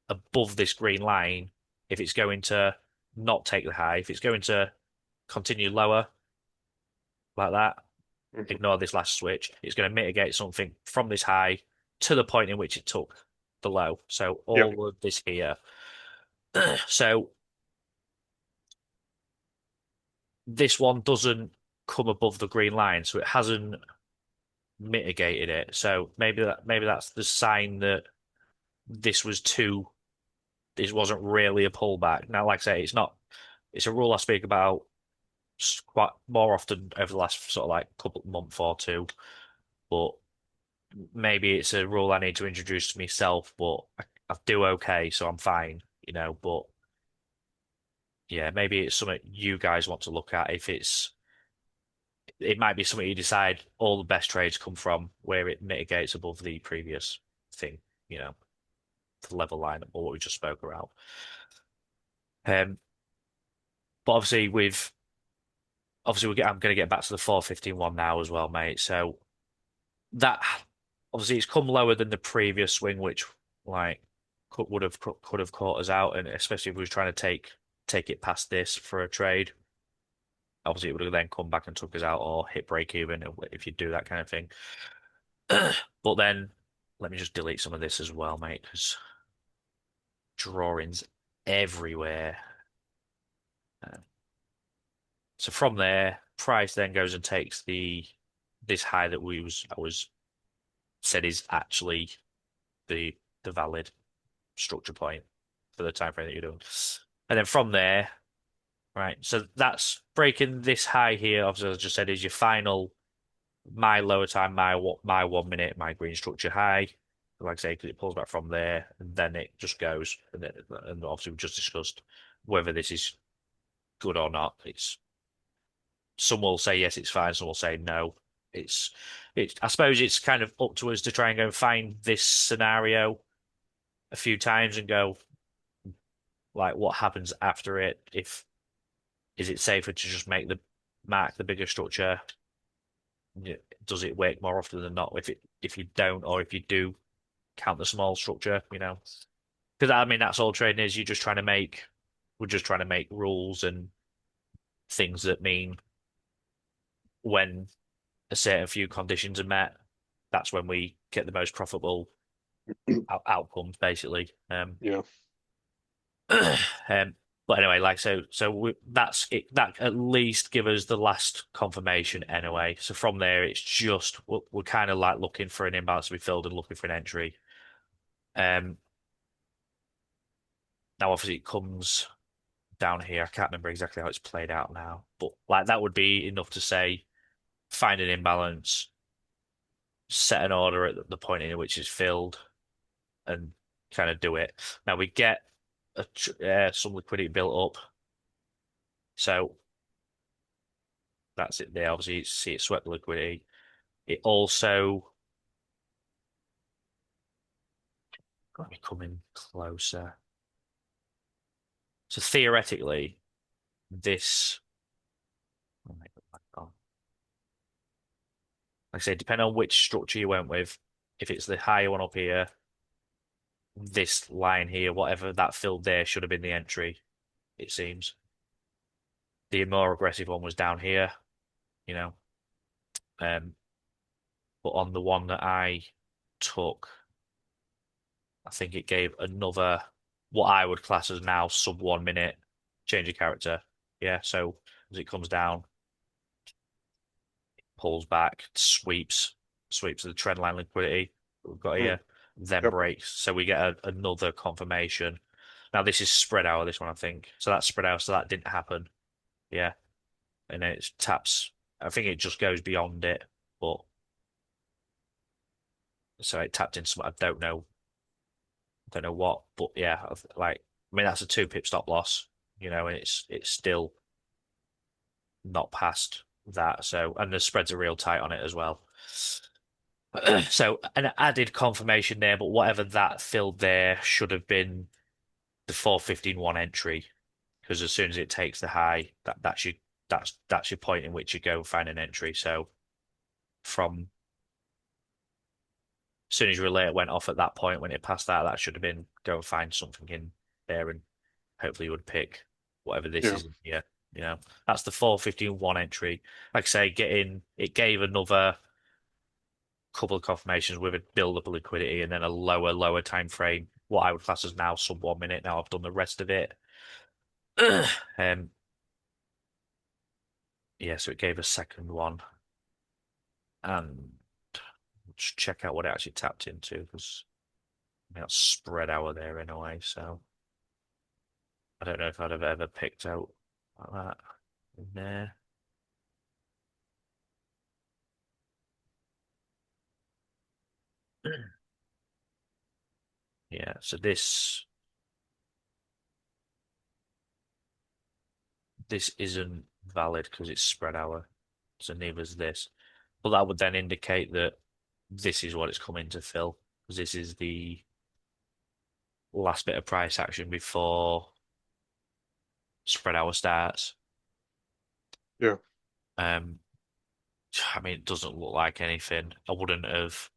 above this green line. If it's going to not take the high, if it's going to continue lower like that, Hmm. ignore this last switch, it's going to mitigate something from this high to the point in which it took the low. So Yeah. all of this here. So this one doesn't come above the green line, so it hasn't mitigated it. So maybe that's the sign that this was too this wasn't really a pullback. Now, like I say, it's a rule I speak about quite more often over the last sort of like couple month or two, but maybe it's a rule I need to introduce to myself, but I do okay, so I'm fine, but yeah, maybe it's something you guys want to look at if it might be something you decide all the best trades come from where it mitigates above the previous thing, you know, the level line or what we just spoke around. Um, but I'm going to get back to the 415 one now as well, mate. So that obviously it's come lower than the previous swing, which like could have caught us out, and especially if we was trying to take it past this for a trade. Obviously, it would have then come back and took us out or hit break even if you do that kind of thing. But then let me just delete some of this as well, mate, because drawings everywhere. Uh, So from there, price then goes and takes this high that I was said is actually the the valid structure point for the time frame that you're doing. And then from there, right, so that's breaking this high here, obviously, as I just said, is your final my lower time, my 1 minute, my green structure high. Like I say, because it pulls back from there, and then it just goes. And obviously, we just discussed whether this is good or not. It's some will say yes, it's fine. Some will say no. It's I suppose it's kind of up to us to try and go and find this scenario a few times and go like, what happens after it? If is it safer to just make the mark the bigger structure? Does it wake more often than not? If you don't, or if you do count the small structure, because I mean that's all trading is. You're just trying to make we're just trying to make rules and things that mean when a certain few conditions are met, that's when we get the most profitable outcomes, basically. Yeah. Um, but anyway, like that's it. That at least give us the last confirmation anyway. So from there, it's just we're kind of like looking for an imbalance to be filled and looking for an entry. Um, Now obviously it comes down here. I can't remember exactly how it's played out now, but like that would be enough to say find an imbalance, set an order at the point in which it's filled, and kind of do it. Now we get some liquidity built up, so that's it there. Obviously, see it swept the liquidity. It also got me coming closer. So theoretically, this, oh my God, like I say, depending on which structure you went with, if it's the higher one up here, this line here, whatever that filled there should have been the entry, it seems. The more aggressive one was down here, you know. Um, but on the one that I took, I think it gave another what I would class as now sub 1 minute change of character. Yeah, so as it comes down, pulls back, sweeps the trend line liquidity we've got Mm. here, then Yep. breaks. So we get another confirmation. Now this is spread hour, this one I think. So that's spread hour, so that didn't happen. Yeah. And then it taps. I think it just goes beyond it, but so it tapped into some. I don't know what, but yeah, like I mean that's a 2 pip stop loss, and it's still not past that. So and the spreads are real tight on it as well. So an added confirmation there, but whatever that filled there should have been the 4:15 entry because as soon as it takes the high, that's your point in which you go and find an entry. So from as soon as your alert went off at that point when it passed that, that should have been go and find something in there and hopefully you would pick whatever this Yeah. is in here. You know, that's the 4:15 entry. Like I say, it gave another couple of confirmations with a build up of liquidity and then a lower time frame. What I would class as now sub 1 minute. Now I've done the rest of it. Um, yeah, so it gave a second one, and let's check out what it actually tapped into because I mean, that's spread hour there anyway. So I don't know if I'd have ever picked out like that in there. Yeah, so this isn't valid because it's spread hour, so neither's this. But that would then indicate that this is what it's coming to fill because this is the last bit of price action before spread hour starts. Yeah. Um, I mean, it doesn't look like anything. I wouldn't have.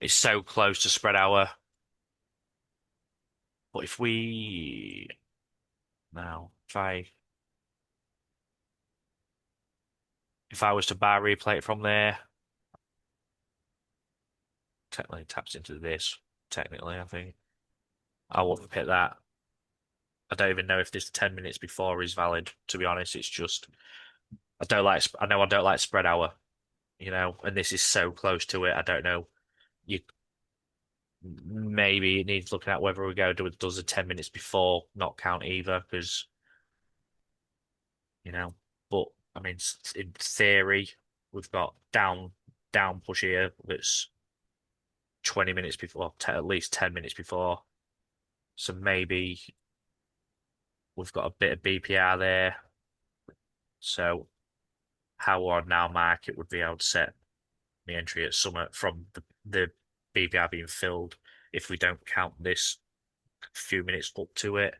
It's so close to spread hour. But if we now, if I was to bar replay it from there, technically it taps into this. Technically, I think I wouldn't pick that. I don't even know if this 10 minutes before is valid. To be honest, it's just I don't like. I know I don't like spread hour. And this is so close to it. I don't know. You maybe it needs looking at whether we go does the 10 minutes before not count either because you know. But I mean, in theory, we've got down push here that's 20 minutes before, at least 10 minutes before. So maybe we've got a bit of BPR there. So how I would now mark it would be I would set the entry at summit from the BPR being filled if we don't count this few minutes up to it.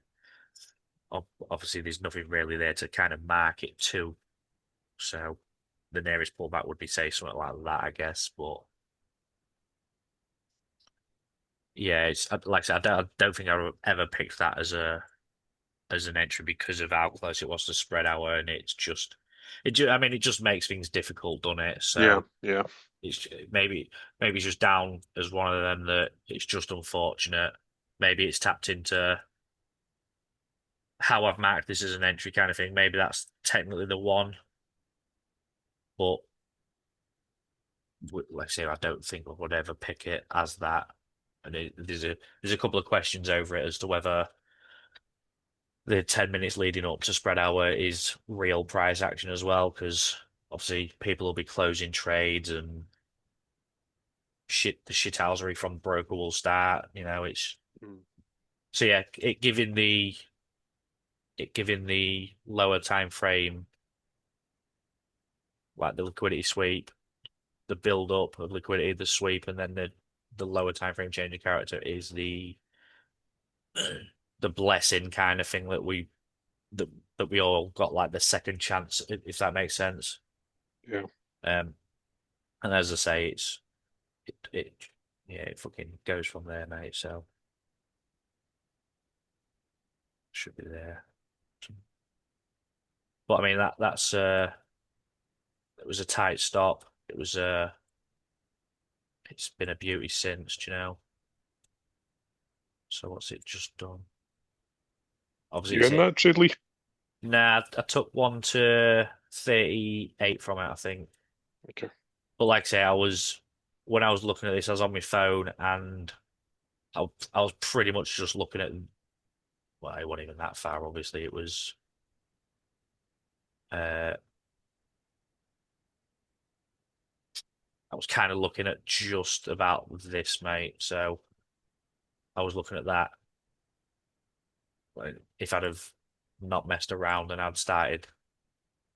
Obviously, there's nothing really there to kind of mark it to. So the nearest pullback would be, say, something like that, I guess. But yeah, it's like I said, I don't think I would ever pick that as an entry because of how close it was to spread hour, and I mean, it just makes things difficult, doesn't it? Yeah, So yeah. it's maybe it's just down as one of them that it's just unfortunate. Maybe it's tapped into how I've marked this as an entry kind of thing. Maybe that's technically the one, but like I say, I don't think I would ever pick it as that. And there's a couple of questions over it as to whether the 10 minutes leading up to spread hour is real price action as well, because obviously people will be closing trades and the shithousery from broker will start. It's Mm. so yeah, it giving the lower time frame like the liquidity sweep, the build up of liquidity, the sweep, and then the lower time frame change of character is the blessing kind of thing that, that we all got like the second chance, if that makes sense. Yeah. Um, and as I say, it yeah, it fucking goes from there, mate. So should be there. But I mean that's it was a tight stop. It's been a beauty since. So what's it just done? Obviously You it's in it. that, Julie? Nah, I took one to 38 from it, I think. Okay. But like I say, when I was looking at this, I was on my phone and I was pretty much just looking at, well, it wasn't even that far, obviously. Uh, I was kind of looking at just about this, mate. So I was looking at that. Like, if I'd have not messed around and I'd started.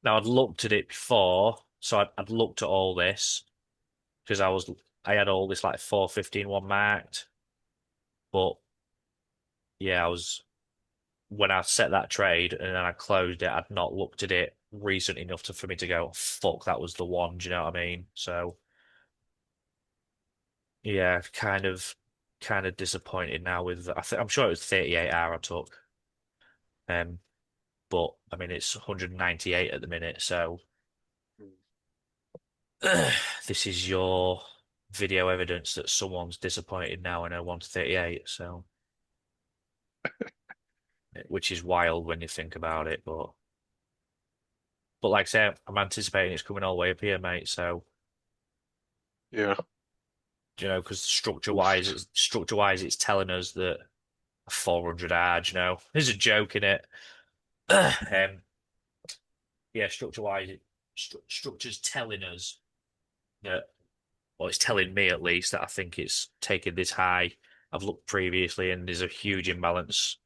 Now, I'd looked at it before, so I'd looked at all this because I had all this like 4:15 marked. But yeah, when I set that trade and then I closed it, I'd not looked at it recent enough for me to go, fuck, that was the one. Do you know what I mean? So yeah, kind of disappointed now with I'm sure it was 38 hour I took. Um, but I mean it's 198 at the minute, so Mm. this is your video evidence that someone's disappointed now in a 1 to 38, so which is wild when you think about it, but like I say, I'm anticipating it's coming all the way up here, mate. So Yeah. because Oof. structure wise, it's telling us that a 400 hard. There's a joke in it. Yeah, structure wise, structure's telling us that, well, it's telling me at least that I think it's taken this high. I've looked previously, and there's a huge imbalance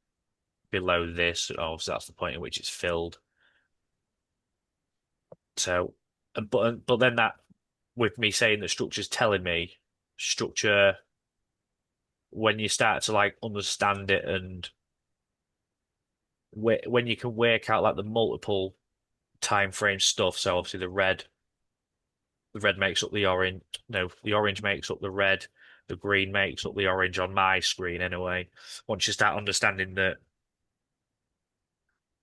below this. Obviously, that's the point at which it's filled. So, but then that with me saying that structure's telling me structure when you start to like understand it and when you can work out like the multiple time frame stuff. So obviously the red makes up the orange. No, the orange makes up the red. The green makes up the orange on my screen anyway. Once you start understanding that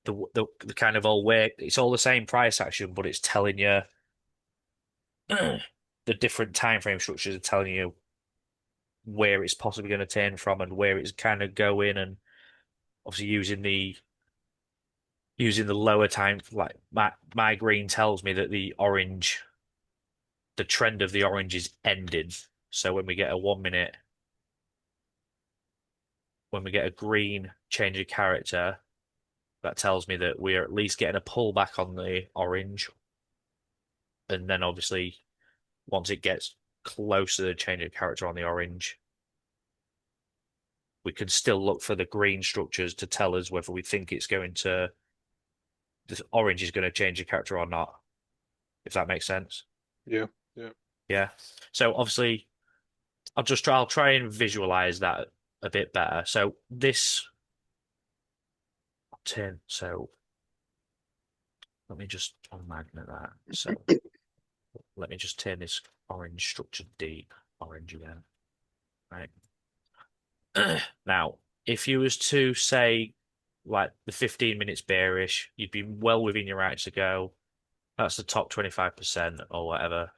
the kind of all work, it's all the same price action, but it's telling you the different time frame structures are telling you where it's possibly going to turn from and where it's kind of going, and obviously using the lower time, like my green tells me that the trend of the orange is ending. So when we get a green change of character, that tells me that we're at least getting a pullback on the orange. And then obviously once it gets close to the change of character on the orange, we can still look for the green structures to tell us whether we think this orange is going to change the character or not, if that makes sense. Yeah, yeah. Yeah. So obviously, I'll try and visualize that a bit better. So this tin, so let me just unmagnet that. So let me just turn this orange structure deep orange again. Right. Now, if you was to say like the 15 minutes bearish, you'd be well within your rights to go. That's the top 25% or whatever.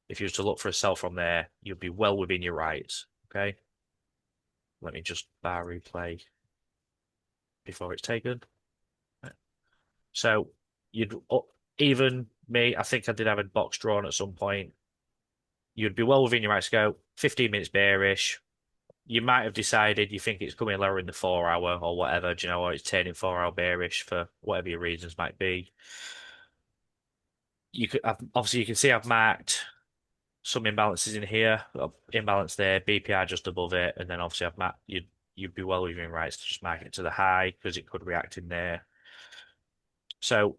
If you was to look for a sell from there, you'd be well within your rights. Okay. Let me just bar replay before it's taken. So you'd even me, I think I did have a box drawn at some point. You'd be well within your rights to go. 15 minutes bearish. You might have decided you think it's coming lower in the 4 hour or whatever, do you know, or it's turning 4 hour bearish for whatever your reasons might be. Obviously you can see I've marked some imbalances in here, imbalance there, BPI just above it, and then obviously I've marked you'd be well within your rights to just mark it to the high because it could react in there. So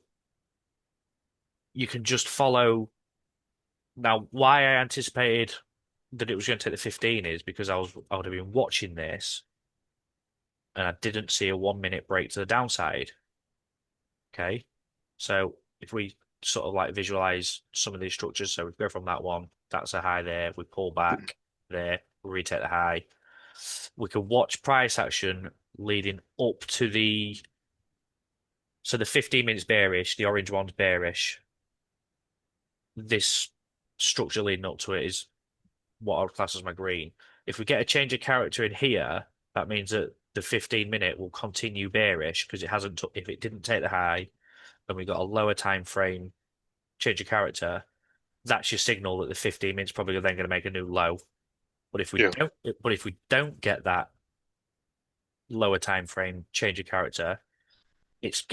you can just follow. Now, why I anticipated that it was going to take the 15 is because I would have been watching this and I didn't see a 1 minute break to the downside. Okay. So if we sort of like visualize some of these structures, so we go from that one, that's a high there, we pull back there, we retake the high. We can watch price action leading up to the 15 minutes bearish, the orange one's bearish. This structure leading up to it is what I would class as my green. If we get a change of character in here, that means that the 15-minute will continue bearish because it hasn't, if it didn't take the high and we got a lower time frame change of character, that's your signal that the 15 minutes probably then going to make a new low. But if we Yeah. don't, but if we don't get that lower time frame change of character, it's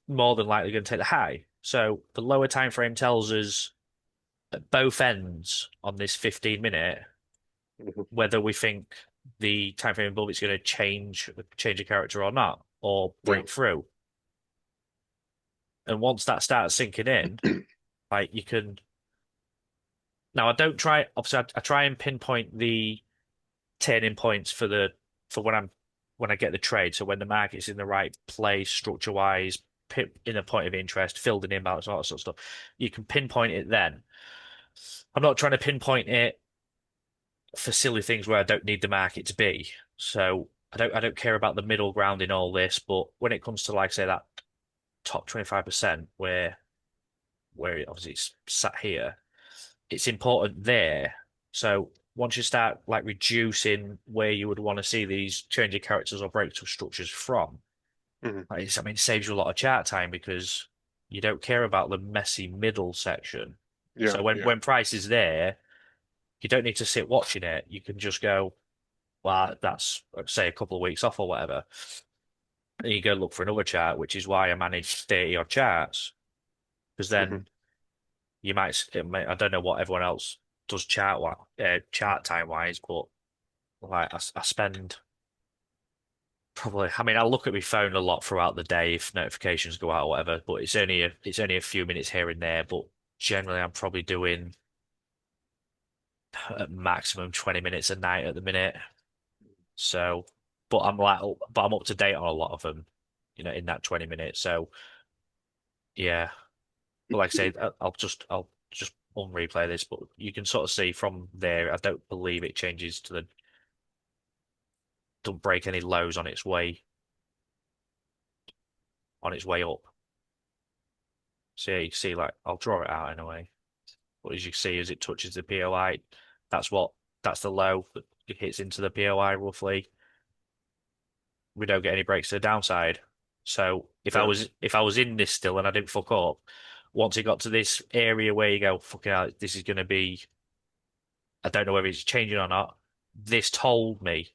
more than likely going to take the high. So the lower time frame tells us at both ends on this 15-minute Mhm. whether we think the time frame above it's going to change a character or not, or Yeah. break through. And once that starts sinking in, like you can now I don't try obviously I try and pinpoint the turning points for when I get the trade. So when the market's in the right place structure wise, in a point of interest, filled in imbalance, all that sort of stuff. You can pinpoint it then. I'm not trying to pinpoint it for silly things where I don't need the market to be. So I don't care about the middle ground in all this, but when it comes to like say that top 25% where obviously it's sat here, it's important there. So once you start like reducing where you would want to see these changing characters or breakthrough structures from, Mhm. like, I mean, it saves you a lot of chart time because you don't care about the messy middle section. Yeah, So when yeah. when price is there, you don't need to sit watching it. You can just go, well, that's say a couple of weeks off or whatever. And you go look for another chart, which is why I manage 30 odd charts. Because Mhm. then I don't know what everyone else does chart time wise, but like I spend probably, I mean, I look at my phone a lot throughout the day if notifications go out or whatever, but it's only a few minutes here and there. But generally, I'm probably doing at maximum 20 minutes a night at the minute. So, but I'm up to date on a lot of them, in that 20 minutes. So, yeah. But like I say, I'll just unreplay this, but you can sort of see from there. I don't believe it changes to the don't break any lows on its way up. So yeah, you can see like I'll draw it out anyway. But as you see, as it touches the POI, that's what that's the low that it hits into the POI roughly. We don't get any breaks to the downside. So Yeah. if I was in this still and I didn't fuck up, once it got to this area where you go, fucking hell, this is going to be, I don't know whether it's changing or not. This told me,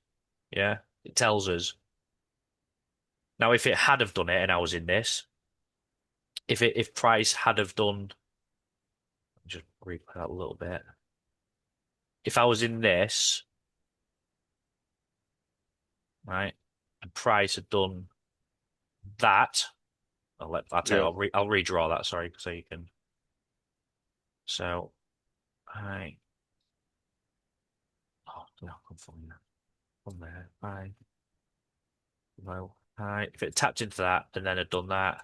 yeah, it tells us. Now, if it had have done it and I was in this, if price had have done, just replay that a little bit. If I was in this right? And price had done that. I'll tell you, Yeah. I'll redraw that, sorry, so you can. So, right. Oh, no, come from there. Right. Well, right. If it tapped into that and then had done that,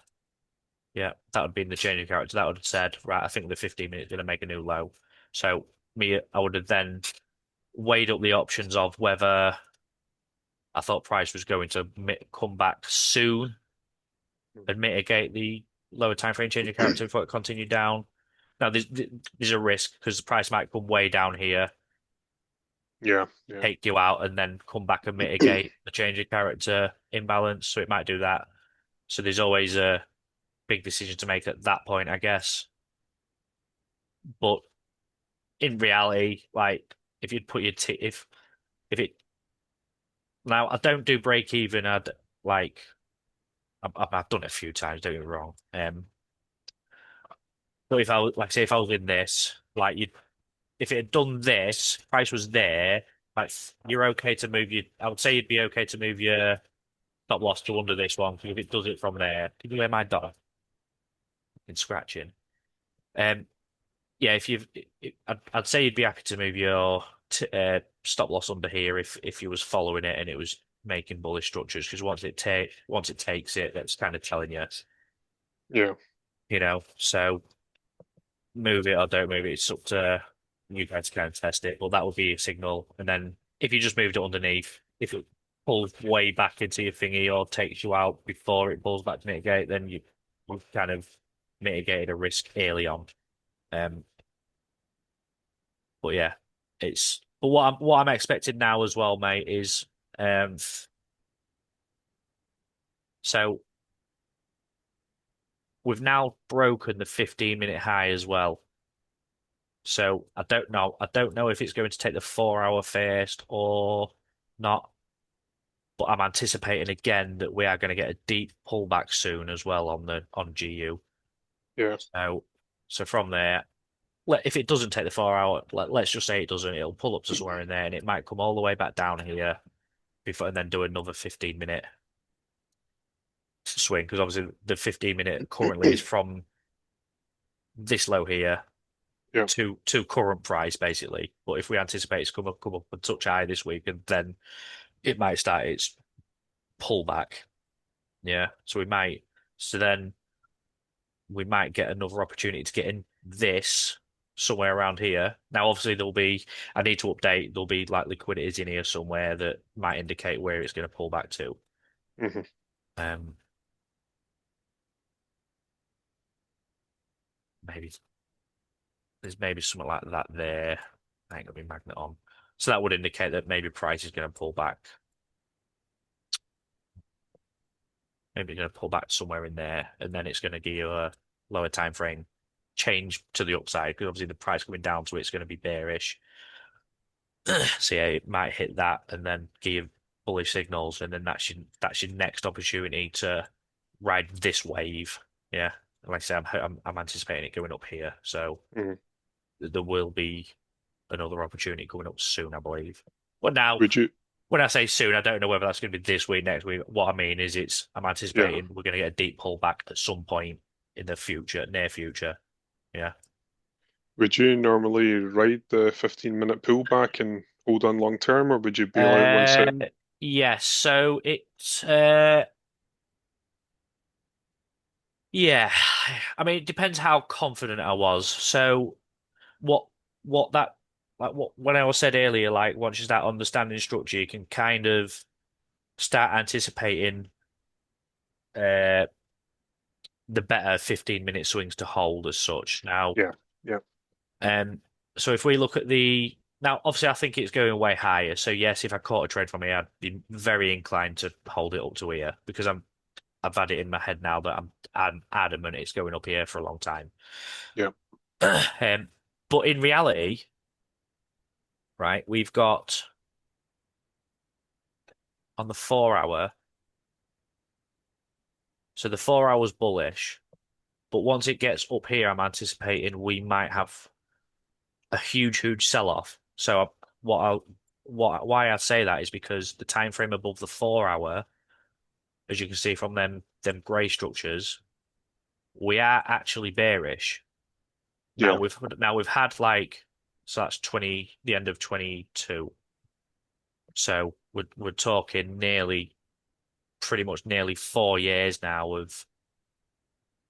yeah, that would be in the change of character. That would have said, right, I think the 15 minutes going to make a new low. So I would have then weighed up the options of whether I thought price was going to come back soon and mitigate the lower time frame change of character before it continued down. Now there's a risk because the price might come way down here, Yeah. Yeah. take you out, and then come back and mitigate the change of character imbalance. So it might do that. So there's always a big decision to make at that point, I guess. But in reality, like if you'd put your t if it now I don't do break even. I'd like I've done it a few times. Don't get me wrong. But if I was like say if I was in this, like you if it had done this, price was there, like you're okay to move your. I would say you'd be okay to move your stop loss to under this one because if it does it from there, can you hear my dog in scratching? Um, yeah, if you've, I'd say you'd be happy to move your stop loss under here if you was following it and it was making bullish structures because once it takes it, that's kind of telling you, Yeah. So move it or don't move it. It's up to you guys to kind of test it, but that would be a signal. And then if you just moved it underneath, if it pulls way back into your thingy or takes you out before it pulls back to mitigate, then you've kind of mitigated a risk early on. Um, but yeah, it's but what I'm expecting now as well, mate, is um, so we've now broken the 15-minute high as well. So I don't know. I don't know if it's going to take the 4 hour first or not, but I'm anticipating again that we are going to get a deep pullback soon as well on GU. Yeah. So from there, if it doesn't take the 4 hour, let's just say it doesn't, it'll pull up to somewhere in there and it might come all the way back down here before and then do another 15-minute swing because obviously the 15-minute currently is from this low here Yeah. to current price basically. But if we anticipate it's come up and touch high this week and then it might start its pullback. Yeah. So then we might get another opportunity to get in this somewhere around here. Now, obviously, I need to update, there'll be like liquidities in here somewhere that might indicate where it's going to pull back to. Hmm. Um, maybe there's maybe something like that there. I ain't gonna be magnet on. So that would indicate that maybe price is going to pull back. Maybe it's going to pull back somewhere in there, and then it's going to give you a lower time frame change to the upside because obviously the price coming down to it's going to be bearish. So yeah, it might hit that and then give bullish signals, and then that's your next opportunity to ride this wave. Yeah, like I say, I'm anticipating it going up here, so Hmm. there will be another opportunity coming up soon, I believe. But now, Would you? when I say soon, I don't know whether that's going to be this week, next week. What I mean is, I'm Yeah. anticipating we're going to get a deep pullback at some point in the future, near future. Yeah. Would you normally ride the 15-minute pullback and hold on long term, or would you bail out once Uh, it? yes. So it's yeah, I mean, it depends how confident I was. So what what that like what when I was said earlier, like once you start understanding structure, you can kind of start anticipating uh the better 15-minute swings to hold as such. Now, Yeah. Yeah. um, so if we look at the now, obviously, I think it's going way higher. So yes, if I caught a trade from here, I'd be very inclined to hold it up to here because I've had it in my head now that I'm adamant it's going up here for a long time. Yeah. Um, but in reality, right, we've got on the 4 hour, so the 4 hour's bullish, but once it gets up here, I'm anticipating we might have a huge sell-off. So what I'll why I say that is because the time frame above the 4 hour, as you can see from them grey structures, we are actually bearish. Yeah. Now we've had like so that's 20 the end of 22. So we're talking nearly pretty much nearly 4 years now of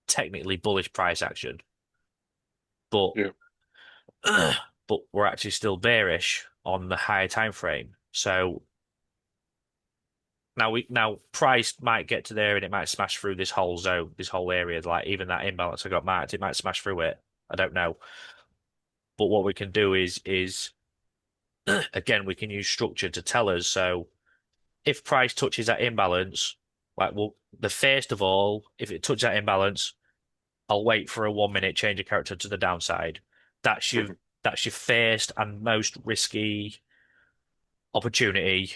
technically bullish price action. But Yeah. but we're actually still bearish on the higher time frame. So now price might get to there and it might smash through this whole zone, this whole area. Like even that imbalance I got marked, it might smash through it. I don't know. But what we can do is again we can use structure to tell us. So if price touches that imbalance, like well, the first of all, if it touches that imbalance, I'll wait for a 1 minute change of character to the downside. That's your Hmm. that's your first and most risky opportunity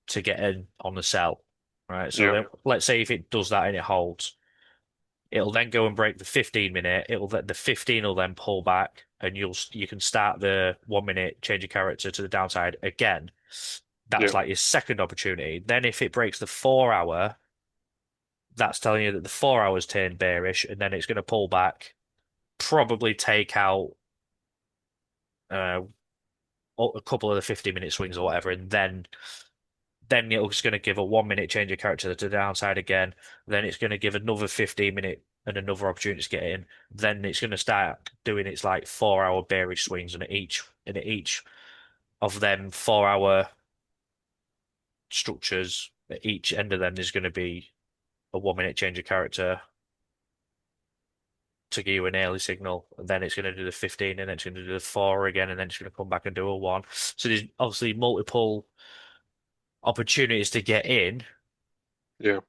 to get in on the sell. Right. So Yeah. then let's say if it does that and it holds, it'll then go and break the 15 minute. The 15 will then pull back and you can start the 1 minute change of character to the downside again. That's Yeah. like your second opportunity. Then if it breaks the 4 hour, that's telling you that the 4 hours turned bearish and then it's going to pull back, probably take out uh, a couple of the 50-minute swings or whatever, and then it's going to give a 1 minute change of character to the downside again. Then it's going to give another 15 minute and another opportunity to get in. Then it's going to start doing its like 4 hour bearish swings, and at each of them 4 hour structures, at each end of them there's going to be a 1 minute change of character to give you an early signal. And then it's going to do the 15, and then it's going to do the 4 again, and then it's going to come back and do a 1. So there's obviously multiple opportunities to get in. Yeah.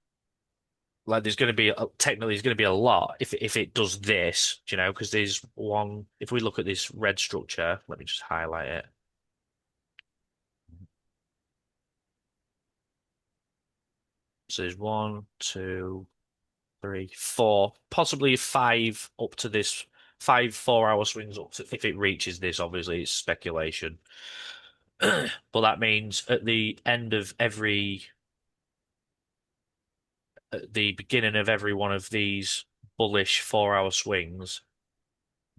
Like there's going to be technically there's going to be a lot if it does this, because there's one. If we look at this red structure, let me just highlight it. So there's one, two, three, four, possibly five up to this 5 4 hour swings up to if it reaches this. Obviously, it's speculation, but that means at the beginning of every one of these bullish 4 hour swings,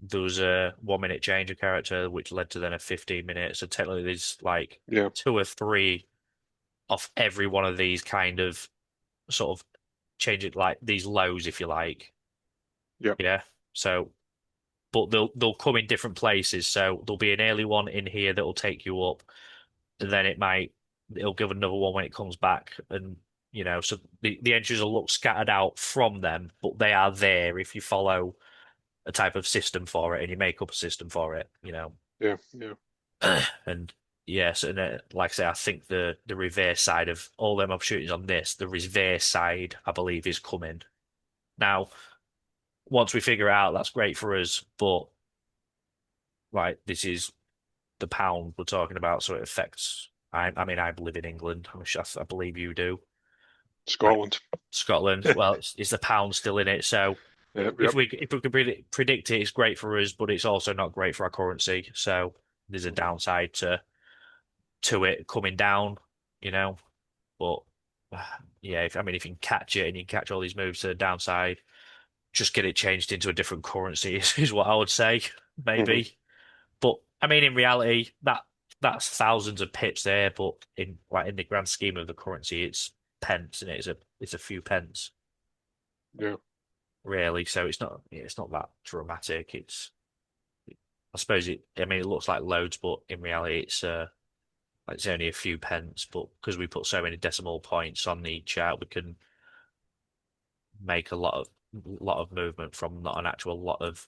there was a 1 minute change of character, which led to then a 15 minute. So technically, there's like Yeah. two or three off every one of these kind of sort of change it like these lows, if you like. Yeah. Yeah. So, but they'll come in different places. So there'll be an early one in here that'll take you up, and then it'll give another one when it comes back, and so the entries will look scattered out from them, but they are there if you follow a type of system for it and you make up a system for it. Yeah. Yeah. And yes, and like I say, I think the reverse side of all them opportunities on this, the reverse side, I believe, is coming. Now, once we figure it out, that's great for us, but right, this is the pound we're talking about, so it affects. I mean, I live in England. I believe you do. Right, Scotland. Scotland. Well, is the pound still in it? So Yep. if Yep. we can predict it, it's great for us, but it's also not great for our currency. So there's a Hmm. downside to it coming down, you know. But yeah, I mean, if you can catch it and you can catch all these moves to the downside, just get it changed into a different currency is what I would say, Hmm. maybe. But I mean, in reality, that's thousands of pips there, but in the grand scheme of the currency, it's pence, and it's a few pence, Yeah. really. So it's not that dramatic. I suppose I mean, it looks like loads, but in reality, it's only a few pence. But because we put so many decimal points on the chart, we can make a lot of movement from not an actual lot of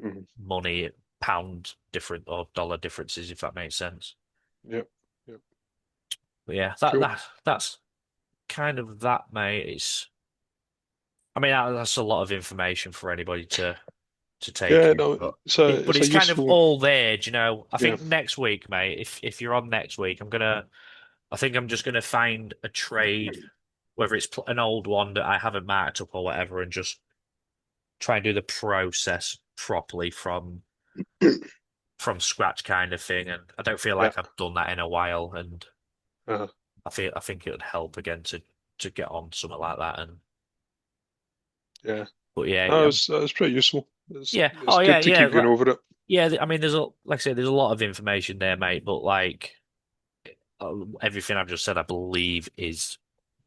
Hmm. money, pound different or dollar differences, if that makes sense. Yep. Yep. But yeah, Cool. that's kind of that, mate. I mean, that's a lot of information for anybody to take Yeah. in, No. but but It's a it's kind of useful. all there, do you know. I Yeah. think next week, mate, if you're on next week, I think I'm just gonna find a trade, whether it's an old one that I haven't marked up or whatever, and just try and do the process properly from from scratch kind of thing, and I don't feel Yeah. like I've done that in a while, and Uh, I think it would help again to get on something like that. And yeah. but yeah, That was pretty useful. yeah, It's oh yeah, good to yeah, keep going over it. yeah. I mean, there's a like I say, there's a lot of information there, mate. But like everything I've just said, I believe is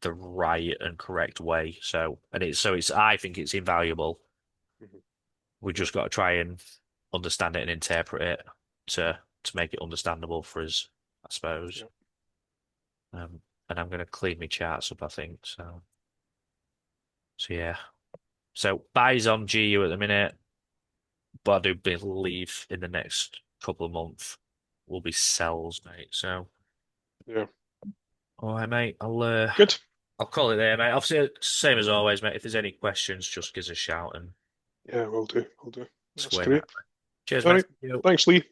the right and correct way. So it's I think it's invaluable. Mhm. We just got to try and understand it and interpret it to make it understandable for us, I suppose. Yeah. Um, and I'm going to clean my charts up, I think. So yeah. So buys on GU at the minute, but I do believe in the next couple of months will be sells, mate. So Yeah. all right, mate. Good. I'll call it there, mate. Obviously, same as always, mate. If there's any questions, just give us a shout and Yeah, will do. Will do. That's sway, mate. great. Cheers, All mate. right. Thank you. Thanks, Lee.